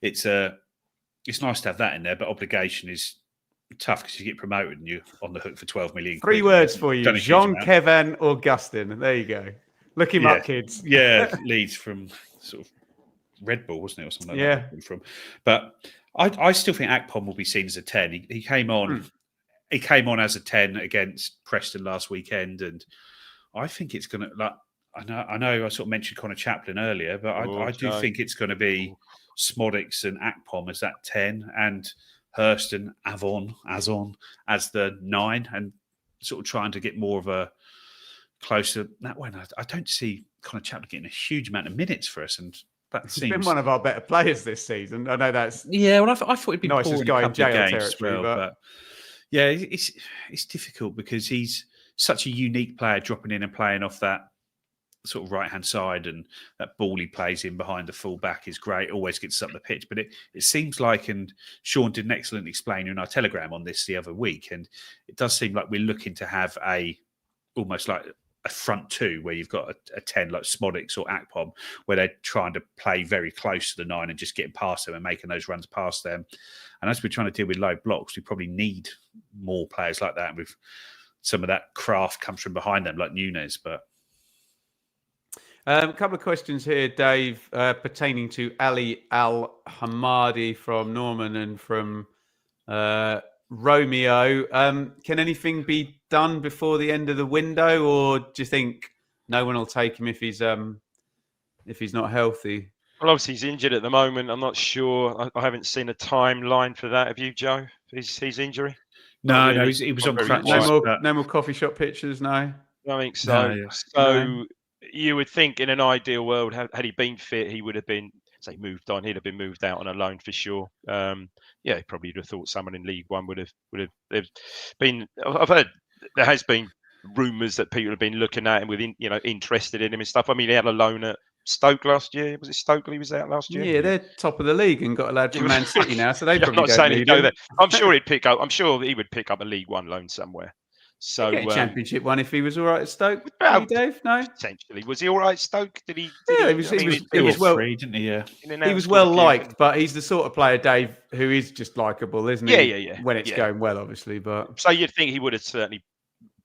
it's nice to have that in there, but obligation is tough because you get promoted and you're on the hook for 12 million. Three quid. words for you: Done a huge Jean, amount. Kevin, Augustin. There you go. Look him up, kids. Yeah, Leeds from sort of Red Bull, wasn't it, or something like that? From, but I still think Akpom will be seen as a 10. He came on. He came on as a 10 against Preston last weekend, and I think it's going to like. I know. I sort of mentioned Connor Chaplin earlier, but I do think it's going to be Smodix and Akpom as that 10, and Hurst and Azon as the 9, and sort of trying to get more of a closer that way. I don't see Connor Chaplin getting a huge amount of minutes for us, and that He's seems been one of our better players this season. I know that's well. I thought he'd been nicest poor in guy a in couple of jail games as territory, well, but yeah, it's difficult because he's such a unique player, dropping in and playing off that sort of right-hand side, and that ball he plays in behind the full-back is great, always gets up the pitch. But it seems like, and Sean did an excellent explaining in our Telegram on this the other week, and it does seem like we're looking to have almost like a front two where you've got a 10 like Smodix or Akpom, where they're trying to play very close to the 9 and just getting past them and making those runs past them. And as we're trying to deal with low blocks, we probably need more players like that. And with some of that craft comes from behind them, like Nunez. But a couple of questions here, Dave, pertaining to Ali Al Hamadi from Norman and from Romeo. Can anything be done before the end of the window, or do you think no one will take him if he's not healthy? Well, obviously he's injured at the moment. I'm not sure. I haven't seen a timeline for that. Have you, Joe? His injury? No, really. he was on Not very crutches. No more coffee shop pictures, no? I think so. No, yeah. So you would think in an ideal world, had he been fit, he would have been, say, moved on. He'd have been moved out on a loan for sure. He probably would have thought someone in League One would have been. I've heard there has been rumours that people have been looking at him with, interested in him and stuff. I mean, he had a loan at Stoke last year. Was it Stoke he was out last year? Yeah, they're top of the league and got a lad from Man City now, so they probably I'm not don't saying need he'd go him. there. I'm sure he'd pick up. I'm sure he would pick up a League One loan somewhere. So He'd get a championship one if he was all right at Stoke. Well, Dave, no. Potentially, was he all right at Stoke? Did he? Yeah, he was well. Free, didn't he? Yeah. He was well liked, but he's the sort of player, Dave, who is just likable, isn't he? Yeah. When it's going well, obviously, but so you'd think he would have certainly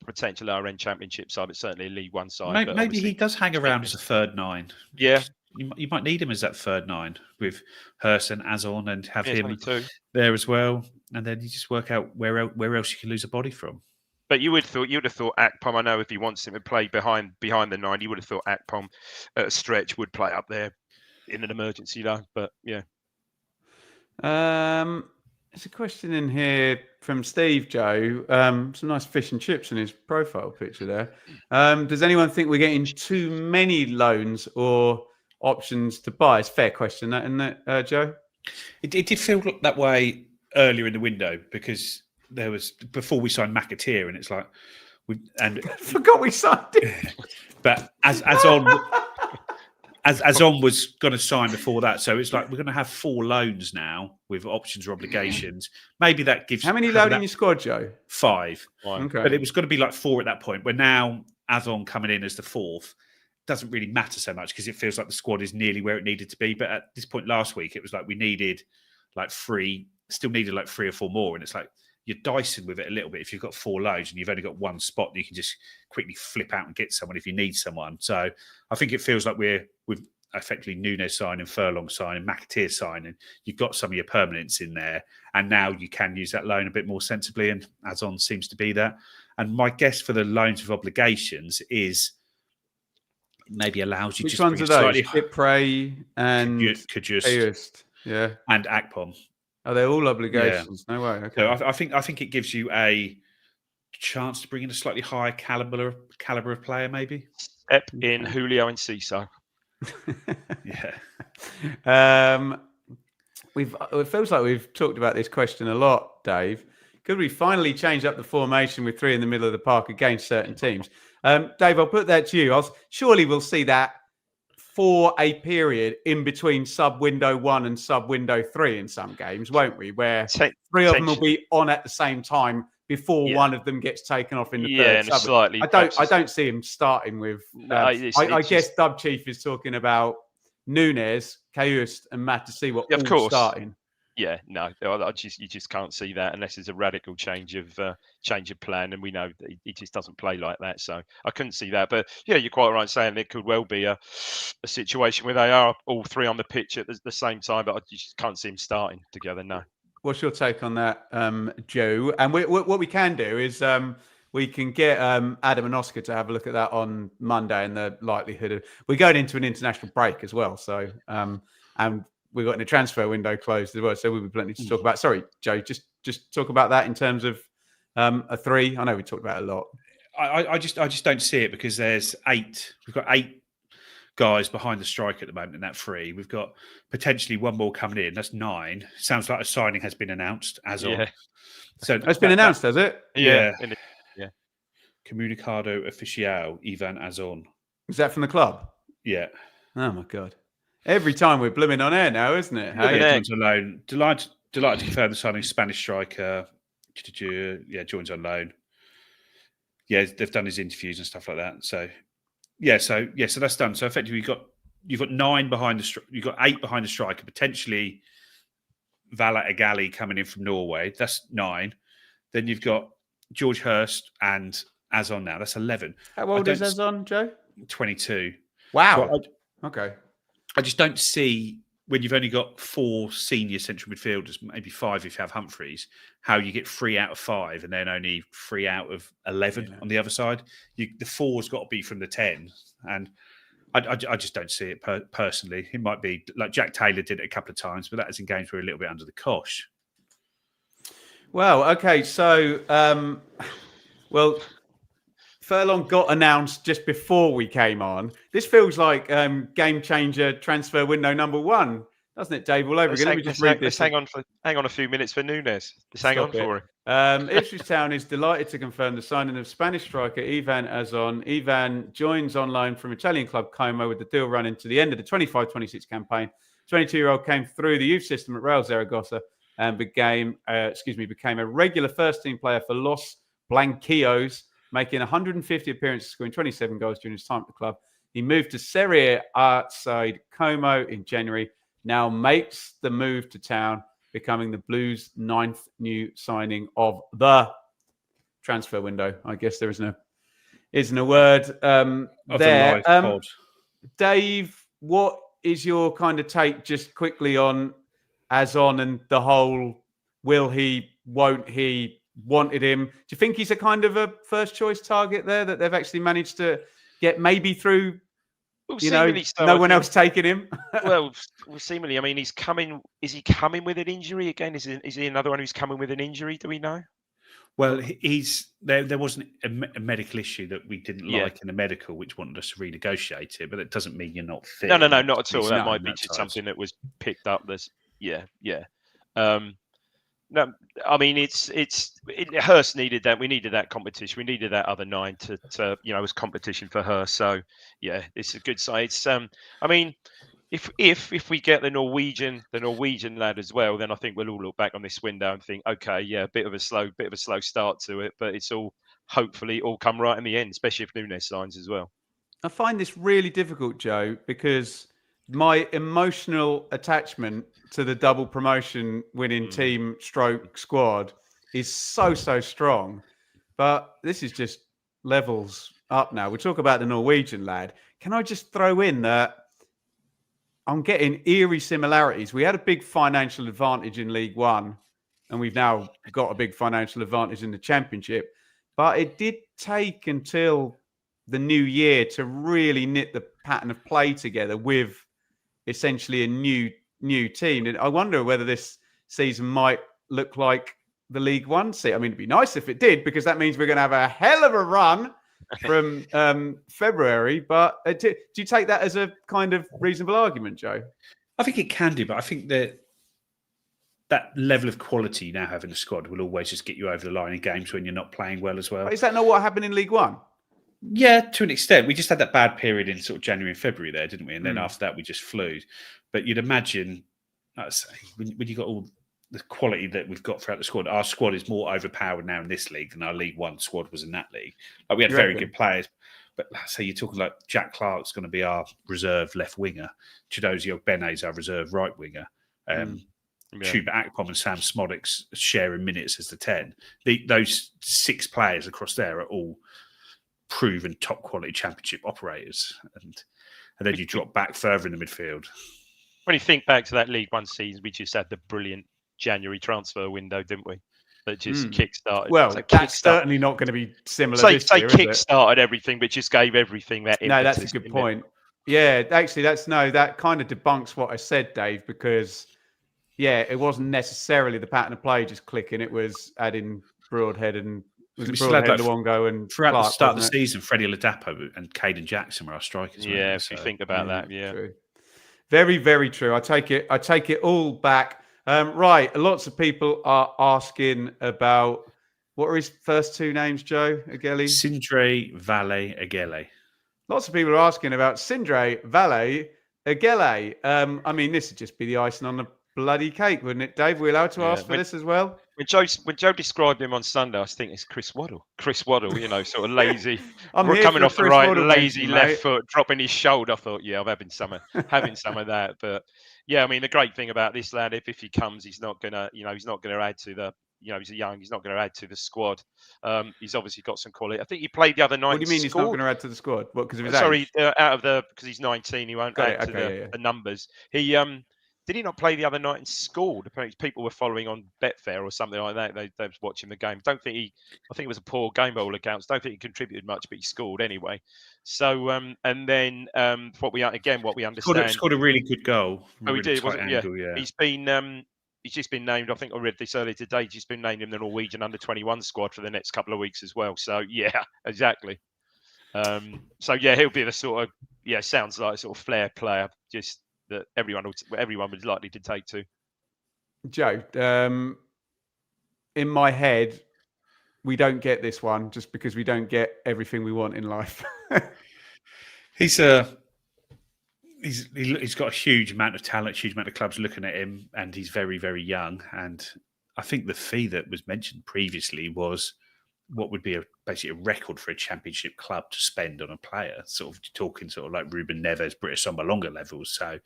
potential lower end championship side, but certainly a League One side. Maybe he does hang around as a third 9. Yeah. You might need him as that third 9 with Hurst and Azon, and have him too there as well, and then you just work out where else you can lose a body from. But you would have thought Akpom. I know if he wants him to play behind the 9, you would have thought Akpom at a stretch would play up there in an emergency though. But yeah. There's a question in here from Steve, Joe. Some nice fish and chips in his profile picture there. Does anyone think we're getting too many loans or options to buy? It's a fair question, that, isn't it, Joe? It did feel that way earlier in the window because there was before we signed McAteer, and it's like forgot we signed him. But as Azon was going to sign before that, so it's like we're going to have 4 loans now with options or obligations. Maybe that gives. How many loan in your squad, Joe? 5. Okay. But it was going to be like 4 at that point. Where now Azon coming in as the 4th doesn't really matter so much because it feels like the squad is nearly where it needed to be. But at this point last week, it was like we needed like 3, still needed like 3 or 4 more, and it's like you're dicing with it a little bit. If you've got 4 loans and you've only got 1 spot, you can just quickly flip out and get someone if you need someone. So I think it feels like we've effectively Nunez signing, Furlong signing, McAteer signing. You've got some of your permanents in there, and now you can use that loan a bit more sensibly, and Azon seems to be that. And my guess for the loans with obligations is maybe allows you. Which ones are those? Ipray and Kudus, yeah, and Akpom. Are they all obligations? Yeah. No way. Okay. So I think it gives you a chance to bring in a slightly higher caliber of player, maybe. Step in Julio and Ciso. Yeah. It feels like we've talked about this question a lot, Dave. Could we finally change up the formation with 3 in the middle of the park against certain teams? Dave, I'll put that to you. Surely we'll see that for a period in between sub window 1 and sub window 3 in some games, won't we? Where 3 of them will be on at the same time before one of them gets taken off in the third sub. Slightly. I don't see him starting with. I guess Dub Chief is talking about Nunez, Kayust, and Matt to see what all starting. Yeah, no, you just can't see that unless there's a radical change of plan, and we know that he just doesn't play like that. So I couldn't see that. But yeah, you're quite right saying it could well be a situation where they are all three on the pitch at the same time, but you just can't see them starting together. No. What's your take on that, Joe? And what we can do is we can get Adam and Oscar to have a look at that on Monday, and the likelihood of we're going into an international break as well. So and we've got a transfer window closed as well, so we'll be plenty to talk about. Sorry, Joe, just talk about that in terms of a three. I know we talked about it a lot. I just don't see it because there's 8. We've got 8 guys behind the striker at the moment in that 3. We've got potentially one more coming in. That's 9. Sounds like a signing has been announced. Azon. Yeah. So it's been announced, has it? Yeah. Yeah. Comunicado Oficial Iván Azón. Is that from the club? Yeah. Oh my god! Every time we're blooming on air now, isn't it? Hey? Yeah, joins on loan. Delighted to confirm the signing of Spanish striker. Yeah, joins on loan. Yeah, they've done his interviews and stuff like that. So that's done. So effectively, you've got 9 behind the you've got 8 behind the striker, potentially Vala Egali coming in from Norway. That's 9. Then you've got George Hurst and Azon now. That's 11. How old is Azon, Joe? 22. Wow. Okay. I just don't see when you've only got 4 senior central midfielders, maybe 5 if you have Humphreys, how you get 3 out of 5 and then only 3 out of 11 on the other side. The 4's got to be from the 10. And I just don't see it personally. It might be like Jack Taylor did it a couple of times, but that was in games where we're a little bit under the cosh. Well, okay. So, Furlong got announced just before we came on. This feels like game changer transfer window number 1, doesn't it, Dave? All over again. Let me just read this. Let's hang on a few minutes for Nunez. Just hang on for him. Ipswich Town is delighted to confirm the signing of Spanish striker Iván Azon. Iván joins on loan from Italian club Como with the deal running to the end of the 25-26 campaign. 22-year-old came through the youth system at Real Zaragoza and became a regular first-team player for Los Blanquillos, making 150 appearances, scoring 27 goals during his time at the club. He moved to Serie A side Como in January, now makes the move to town, becoming the Blues' 9th new signing of the transfer window. I guess there isn't a word there. Dave, what is your kind of take just quickly on Azon and the whole will he, won't he, wanted him? Do you think he's a kind of a first choice target there that they've actually managed to get maybe through, no one else taking him? well, seemingly, I mean, he's coming. Is he coming with an injury again? Is he another one who's coming with an injury? Do we know? Well, there wasn't a medical issue that we didn't like in the medical, which wanted us to renegotiate it, but it doesn't mean you're not fit. No, not at all. That might be just something that was picked up. No, I mean Hurst needed that. We needed that competition. We needed that other 9 to as competition for Hurst. So yeah, it's a good side. I mean, if we get the Norwegian lad as well, then I think we'll all look back on this window and think, okay, yeah, bit of a slow start to it, but it's all hopefully all come right in the end, especially if Nunez signs as well. I find this really difficult, Joe, because my emotional attachment to the double promotion winning team stroke squad is so strong. But this is just levels up now. We talk about the Norwegian lad. Can I just throw in that I'm getting eerie similarities? We had a big financial advantage in League One, and we've now got a big financial advantage in the Championship. But it did take until the new year to really knit the pattern of play together with essentially a new team. And I wonder whether this season might look like the League One season. I mean, it'd be nice if it did, because that means we're going to have a hell of a run from February. But do you take that as a kind of reasonable argument, Joe? I think it can do, but I think that level of quality you now have in the squad will always just get you over the line in games when you're not playing well as well. But is that not what happened in League One? Yeah, to an extent. We just had that bad period in sort of January and February there, didn't we? And then after that, we just flew. But you'd imagine, when you got all the quality that we've got throughout the squad, our squad is more overpowered now in this league than our League One squad was in that league. Like, we had very good players. But so you're talking like Jack Clark's going to be our reserve left winger. Chidozie Ogbene's our reserve right winger. Chuba Akpom and Sam Smodics sharing minutes as the 10. Those 6 players across there are all proven top quality championship operators. And then you drop back further in the midfield. When you think back to that League One season, we just had the brilliant January transfer window, didn't we? That just kick-started. Well, that's certainly not going to be similar this year, kick-started everything, but just gave everything that impetus. No, that's a good point. Yeah, actually, that kind of debunks what I said, Dave, because, it wasn't necessarily the pattern of play just clicking. It was adding Broadhead and Luongo and throughout Clark, the start of the season, Freddie Ladapo and Caden Jackson were our strikers. Yeah, if you think about that, True. Very, very true. I take it all back. Right, lots of people are asking about what are his first 2 names, Joe Ageli? Sindre Valle Agele. Lots of people are asking about Sindre Valle Agele. I mean, this would just be the icing on the bloody cake, wouldn't it, Dave? We're allowed to ask for this as well. When Joe described him on Sunday, I was thinking it's Chris Waddle. Chris Waddle, sort of lazy. We're coming off the right, lazy left foot, dropping his shoulder. I thought, I'm having some of that. But I mean, the great thing about this lad, if he comes, he's not gonna add to the. He's young. He's not going to add to the squad. He's obviously got some quality. I think he played the other night. What do you mean he's not going to add to the squad? What, because of his age? Because he's 19, he won't add to the numbers. He did he not play the other night and scored? Apparently, people were following on Betfair or something like that. They was watching the game. I think it was a poor game by all accounts. Don't think he contributed much, but he scored anyway. So and then what we understand, scored a really good goal. He did, wasn't it? Yeah. He's been. He's just been named, I think I read this earlier today, he's just been named in the Norwegian under-21 squad for the next couple of weeks as well. So, exactly. He'll be the sort of, sounds like a sort of flair player, just that everyone was likely to take to. Joe, in my head, we don't get this one just because we don't get everything we want in life. He's got a huge amount of talent, huge amount of clubs looking at him, and he's very, very young. And I think the fee that was mentioned previously was what would be basically a record for a championship club to spend on a player. Sort of talking sort of like Ruben Neves, British Samba longer levels. So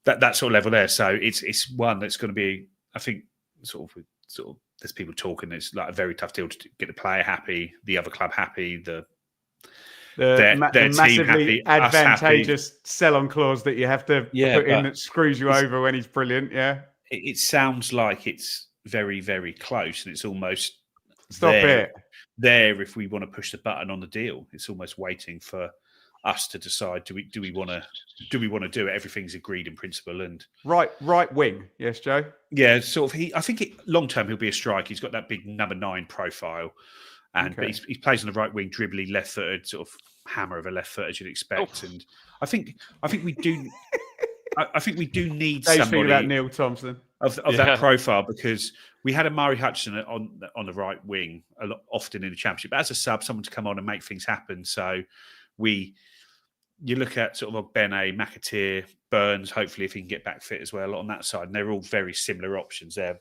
that sort of level there. So it's one that's going to be, I think, sort of there's people talking. It's like a very tough deal to get the player happy, the other club happy, their massively advantageous sell-on clause that you have to put in that screws you over when he's brilliant. Yeah, it sounds like it's very, very close, and it's almost there if we want to push the button on the deal. It's almost waiting for us to decide: do we want to do it? Everything's agreed in principle, and right wing. Yes, Joe. Yeah, sort of. I think long term he'll be a striker. He's got that big number 9 profile. But he plays on the right wing, dribbly, left-footed, sort of hammer of a left foot as you'd expect. And I think we do. I think we do need somebody about Neil Thompson of that profile, because we had a Murray Hutchinson on the right wing a lot, often in the Championship, but as a sub, someone to come on and make things happen. So you look at sort of Ogbene, McAteer, Burns. Hopefully, if he can get back fit as well on that side, and they're all very similar options. They're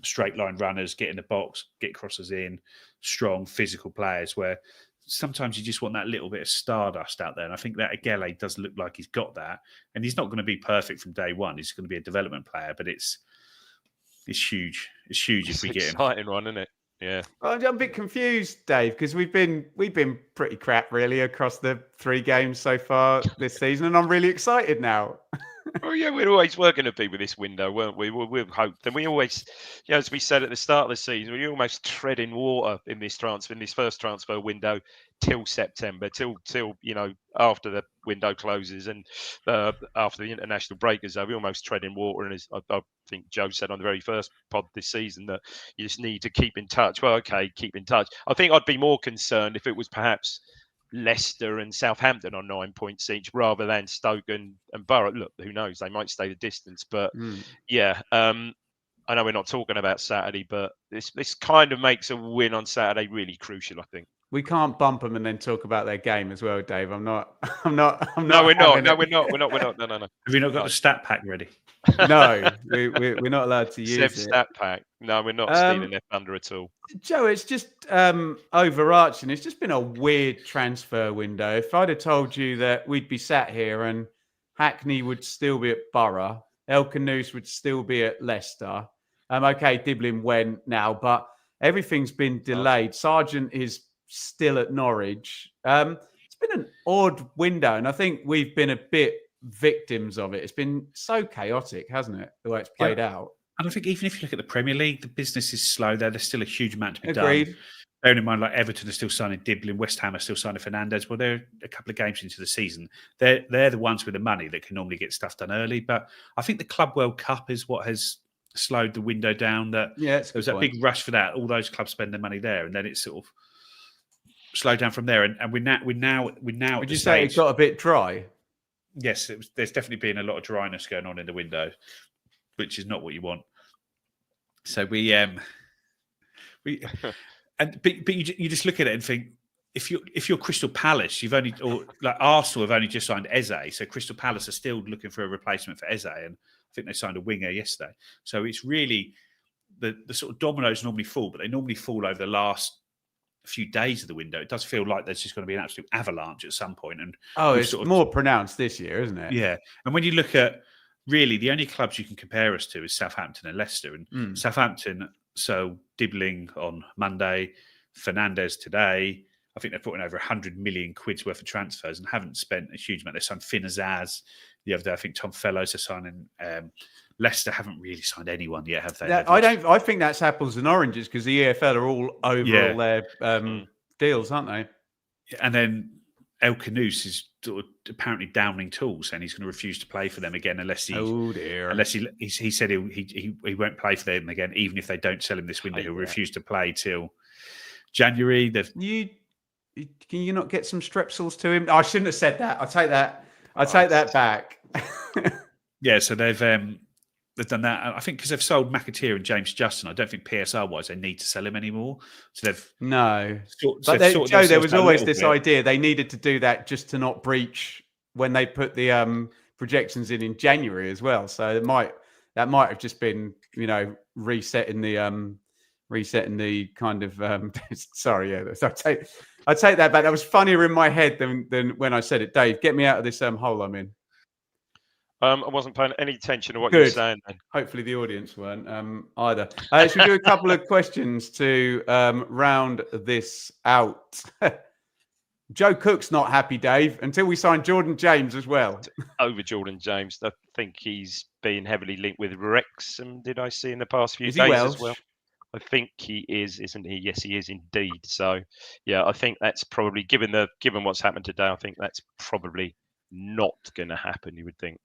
straight line runners, get in the box, get crosses in, strong physical players, where sometimes you just want that little bit of stardust out there. And I think that Agele does look like he's got that. And he's not going to be perfect from day one. He's going to be a development player, but it's huge. It's huge if we get him. Exciting one, isn't it? Yeah. I'm a bit confused, Dave, because we've been pretty crap really across the 3 games so far this season, and I'm really excited now. Oh yeah, we're always going to be with this window, weren't we? We've hoped, and we always, as we said at the start of the season, we're almost treading water in this first transfer window till September, till after the window closes and after the international break is over. We're almost treading water, and as I think Joe said on the very first pod this season, that you just need to keep in touch. Well, okay, keep in touch. I think I'd be more concerned if it was perhaps Leicester and Southampton on 9 points each, rather than Stoke and Borough. Look, who knows? They might stay the distance, but I know we're not talking about Saturday, but this kind of makes a win on Saturday really crucial, I think. We can't bump them and then talk about their game as well, Dave. I'm not. No, we're not. No, we're not. No. Have you not got the stat pack ready? No, we're not allowed to use it. Stat pack. No, we're not stealing their thunder at all. Joe, it's just overarching. It's just been a weird transfer window. If I'd have told you that we'd be sat here and Hackney would still be at Borough El Canoes would still be at Leicester. Okay, Diblin went now, but everything's been delayed. Sargent is still at Norwich. It's been an odd window, and I think we've been a bit victims of it. It's been so chaotic, hasn't it, the way it's played out? And I think even if you look at the Premier League, the business is slow there. There's still a huge amount to be Agreed. done. Bearing in mind, like Everton are still signing Diblin, West Ham are still signing Fernandes. Well, they're a couple of games into the season. They're the ones with the money that can normally get stuff done early. But I think the Club World Cup is what has slowed the window down. There was that big rush for that. All those clubs spend their money there, and then it's sort of slowed down from there. And we're now. Would you say it got a bit dry? Yes, there's definitely been a lot of dryness going on in the window, which is not what you want. So but you just look at it and think, if you're Crystal Palace, Arsenal have only just signed Eze, so Crystal Palace are still looking for a replacement for Eze, and I think they signed a winger yesterday. So it's really the sort of dominoes normally fall, but they normally fall over the last few days of the window. It does feel like there's just going to be an absolute avalanche at some point. And it's more pronounced this year, isn't it? Yeah, and when you look at really the only clubs you can compare us to is Southampton and Leicester, and Southampton. So Dibbling on Monday, Fernandes today. I think they're putting over 100 million quid's worth of transfers and haven't spent a huge amount. They signed Finn Azaz the other day. I think Tom Fellows are signing. Leicester haven't really signed anyone yet, have they? I think that's apples and oranges because the EFL are all over all their deals, aren't they? And then El Canoes is sort of apparently downing tools, and he's going to refuse to play for them again unless he said he won't play for them again, even if they don't sell him this window. He'll refuse to play till January. Can you not get some strepsils to him? I shouldn't have said that. I take that back. Yeah, so they've done that. I think because they've sold McAteer and James Justin, I don't think PSR-wise they need to sell him anymore. So they've Joe, there was always this idea they needed to do that just to not breach when they put the projections in January as well. So that might have just been resetting the kind of sorry, yeah. I take that back. That was funnier in my head than when I said it. Dave, get me out of this hole I'm in. I wasn't paying any attention to what you were saying then. Hopefully the audience weren't either. Should we do a couple of questions to round this out? Joe Cook's not happy, Dave, until we sign Jordan James as well. Over Jordan James. I think he's been heavily linked with Wrexham, did I see in the past few days as well? I think he is, isn't he? Yes, he is indeed. So, yeah, I think that's probably, given what's happened today, I think that's probably not going to happen, you would think.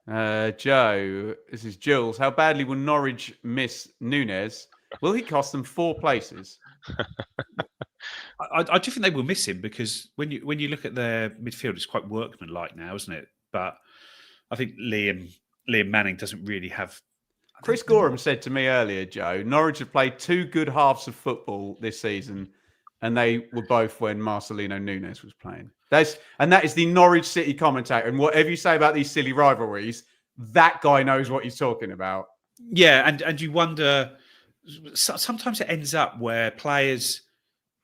Joe, this is Jules. How badly will Norwich miss Nunez? Will he cost them 4 places? I do think they will miss him because when you look at their midfield, it's quite workmanlike now, isn't it? But I think Liam Manning doesn't really have. Chris Gorham said to me earlier, Joe, Norwich have played 2 good halves of football this season, and they were both when Marcelino Núñez was playing. That is the Norwich City commentator. And whatever you say about these silly rivalries, that guy knows what he's talking about. Yeah, and you wonder, sometimes it ends up where players,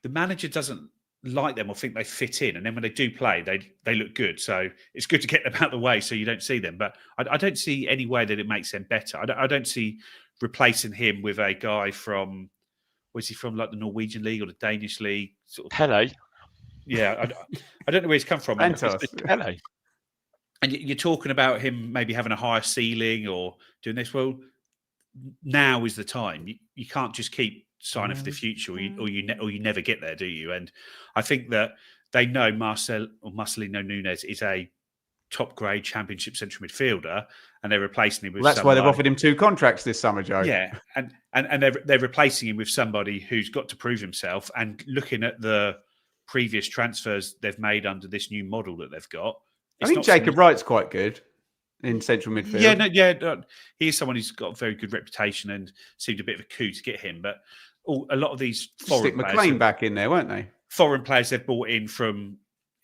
the manager doesn't like them or think they fit in. And then when they do play, they look good. So it's good to get them out of the way so you don't see them. But I don't see any way that it makes them better. I don't see replacing him with a guy from, was he from like the Norwegian league or the Danish league? Sort of Pele. Yeah, I don't know where he's come from. Pele. And you're talking about him maybe having a higher ceiling or doing this. Well, now is the time. You can't just keep signing for the future, or you never get there, do you? And I think that they know Marcelino Núñez is a top grade Championship central midfielder, and they're replacing him with. Well, that's why they've offered him 2 contracts this summer, Joe. Yeah, and they're replacing him with somebody who's got to prove himself. And looking at the previous transfers they've made under this new model that they've got, I think Jacob Wright's quite good in central midfield. He's someone who's got a very good reputation and seemed a bit of a coup to get him. But a lot of these foreign players, McLean back in there, weren't they? Foreign players they've brought in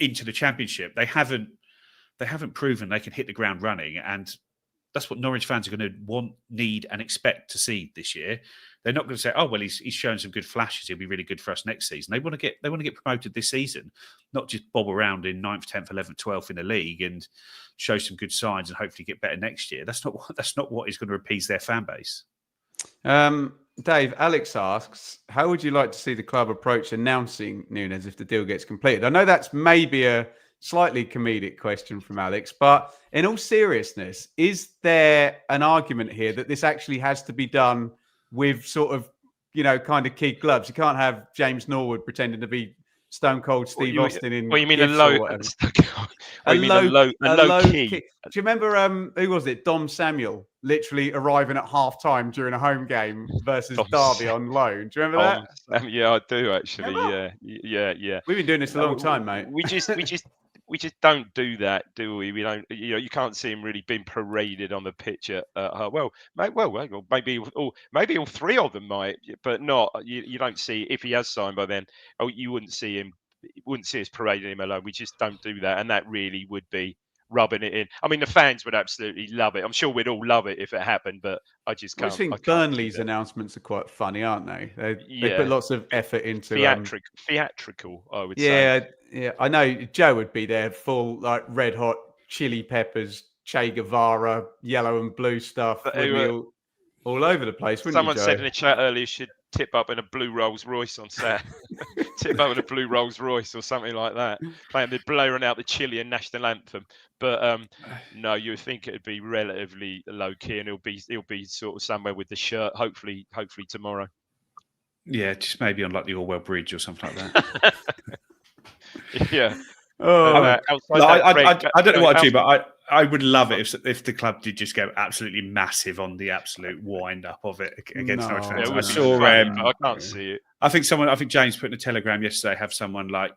into the Championship. They haven't proven they can hit the ground running. And Norwich fans are going to want, need, and expect to see this year. They're not going to say, "Oh, well, he's shown some good flashes. He'll be really good for us next season." They want to get promoted this season, not just bob around in 9th, 10th, 11th, 12th in the league and show some good signs and hopefully get better next year. That's not what is going to appease their fan base. Dave, Alex asks, how would you like to see the club approach announcing Nunez if the deal gets completed? I know that's maybe a slightly comedic question from Alex, but in all seriousness, is there an argument here that this actually has to be done with sort of, kind of kid gloves? You can't have James Norwood pretending to be Stone Cold Steve Austin in. Well, you mean a low key? Do you remember who was it? Dom Samuel literally arriving at half time during a home game versus Derby on loan. Do you remember that? Yeah, I do actually. Yeah. We've been doing this a long time, mate. We just don't do that, do we? We don't. You can't see him really being paraded on the pitch at maybe all three of them might, but not. You don't see, if he has signed by then. You wouldn't see him. You wouldn't see us parading him alone. We just don't do that, and that really would be rubbing it in. I mean, the fans would absolutely love it. I'm sure we'd all love it if it happened, but I just can't. I think Burnley's announcements are quite funny, aren't they? They put lots of effort into theatrical. I would say. Yeah. I know Joe would be there, full like red hot chili peppers, Che Guevara, yellow and blue stuff, all over the place. Someone said in the chat earlier, should tip up in a blue Rolls Royce on set. Tip up in a blue Rolls Royce or something like that, playing blaring out the Chilean national anthem. But no, you would think it'd be relatively low key, and he'll be sort of somewhere with the shirt. Hopefully tomorrow. Yeah, just maybe on like the Orwell Bridge or something like that. Yeah. I don't know what I'd do, but I would love it if the club did just go absolutely massive on the absolute wind up of it against Norwich fans. I saw. I can't see it. I think James put in a telegram yesterday. Have someone like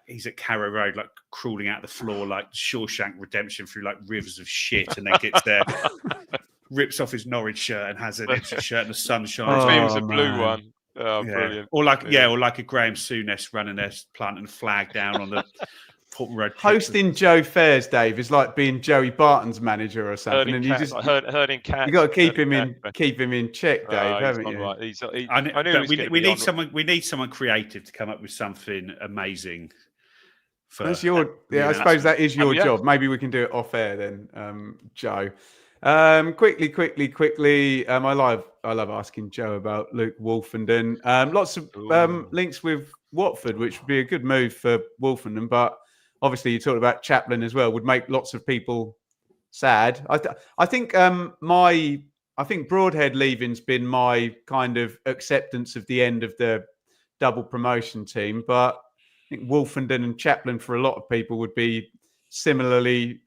he's at Carrow Road, like crawling out the floor, like Shawshank Redemption through like rivers of shit, and then gets there, rips off his Norwich shirt and has an Ipswich shirt, and the sun shines. It was a blue one. Oh, yeah. Brilliant. Or like a Graham Souness running there, planting a flag down on the Portman Road. Hosting Joe Fairs, Dave, is like being Joey Barton's manager or something. Herding cats. You got to keep him in check, Dave, haven't you? Right. We need someone creative to come up with something amazing. I suppose that is your job. Maybe we can do it off air then, Joe. Quickly. I love asking Joe about Luke Wolfenden. Lots of links with Watford, which would be a good move for Wolfenden. But obviously, you talked about Chaplin as well. Would make lots of people sad. I think Broadhead leaving's been my kind of acceptance of the end of the double promotion team. But I think Wolfenden and Chaplin for a lot of people would be similarly.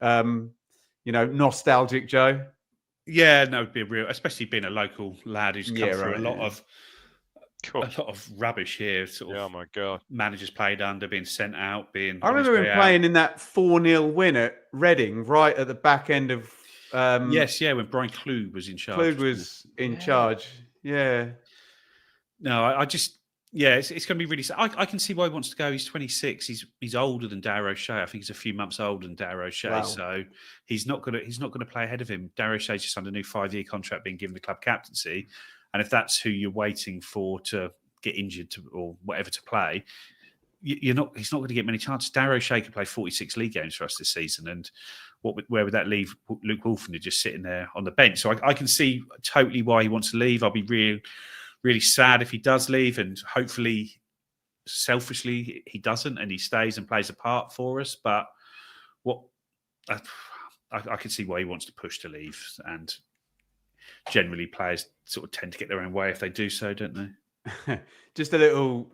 Nostalgic, Joe. Yeah, no, it'd be especially being a local lad who's come through a lot of rubbish here. Oh my God! Managers played under, being sent out, I remember him playing in that 4-0 win at Reading, right at the back end of. When Brian Klug was in charge. Klug was in charge. Yeah. No, I just. Yeah, it's going to be really. I can see why he wants to go. He's 26. He's older than Darragh O'Shea. I think he's a few months older than Darragh O'Shea. Wow. So he's not going to play ahead of him. Darragh O'Shea's just under a new 5-year contract, being given the club captaincy. And if that's who you're waiting for to get injured or whatever to play, he's not going to get many chances. Darragh O'Shea could play 46 league games for us this season, and where would that leave Luke Wolfenden just sitting there on the bench? So I can see totally why he wants to leave. I'll be really sad if he does leave, and hopefully selfishly he doesn't and he stays and plays a part for us. But I can see why he wants to push to leave, and generally players sort of tend to get their own way if they do so, don't they? Just a little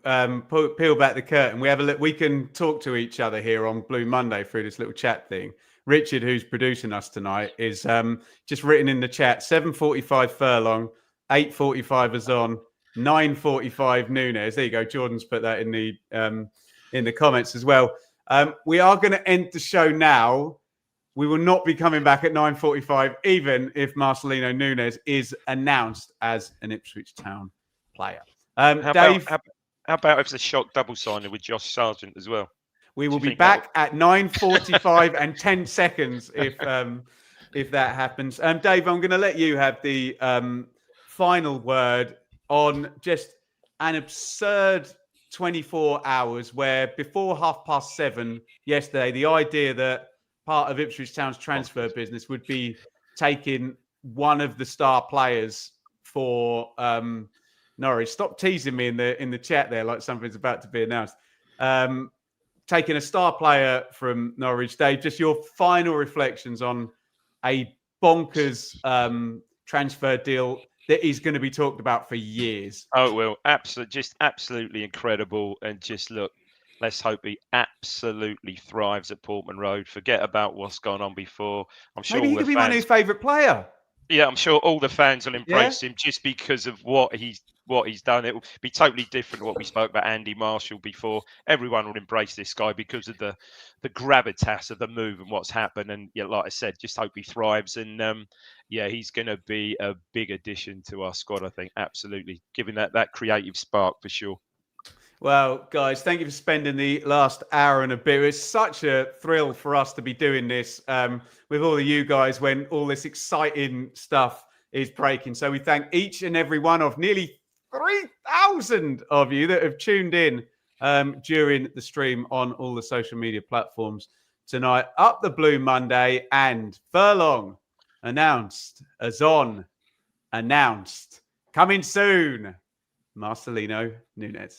peel back the curtain. We can talk to each other here on Blue Monday through this little chat thing. Richard, who's producing us tonight, is just written in the chat, 7:45 Furlong, 8:45 Azon, 9:45 Nunez. There you go. Jordan's put that in the comments as well. We are going to end the show now. We will not be coming back at 9:45, even if Marcelino Núñez is announced as an Ipswich Town player. Dave, how about if it's a shock double signing with Josh Sargent as well? We will be back at 9:45 and 10 seconds if if that happens. Dave, I'm going to let you have the final word on just an absurd 24 hours where before 7:30 yesterday, the idea that part of Ipswich Town's transfer business would be taking one of the star players for Norwich. Stop teasing me in the chat there like something's about to be announced. Taking a star player from Norwich. Dave, just your final reflections on a bonkers transfer deal that is going to be talked about for years. Oh, well, absolutely incredible. And just look, let's hope he absolutely thrives at Portman Road. Forget about what's gone on before. I'm sure Maybe he could be my new favourite player. Yeah, I'm sure all the fans will embrace him just because of what he's done. It will be totally different to what we spoke about Andy Marshall before. Everyone will embrace this guy because of the gravitas of the move and what's happened. And yeah, like I said, just hope he thrives. And he's going to be a big addition to our squad, I think. Absolutely. Giving that creative spark for sure. Well, guys, thank you for spending the last hour and a bit. It's such a thrill for us to be doing this with all of you guys when all this exciting stuff is breaking. So we thank each and every one of nearly 3,000 of you that have tuned in during the stream on all the social media platforms tonight. Up the Blue Monday, and Furlong announced, Azon announced, coming soon, Marcelino Núñez.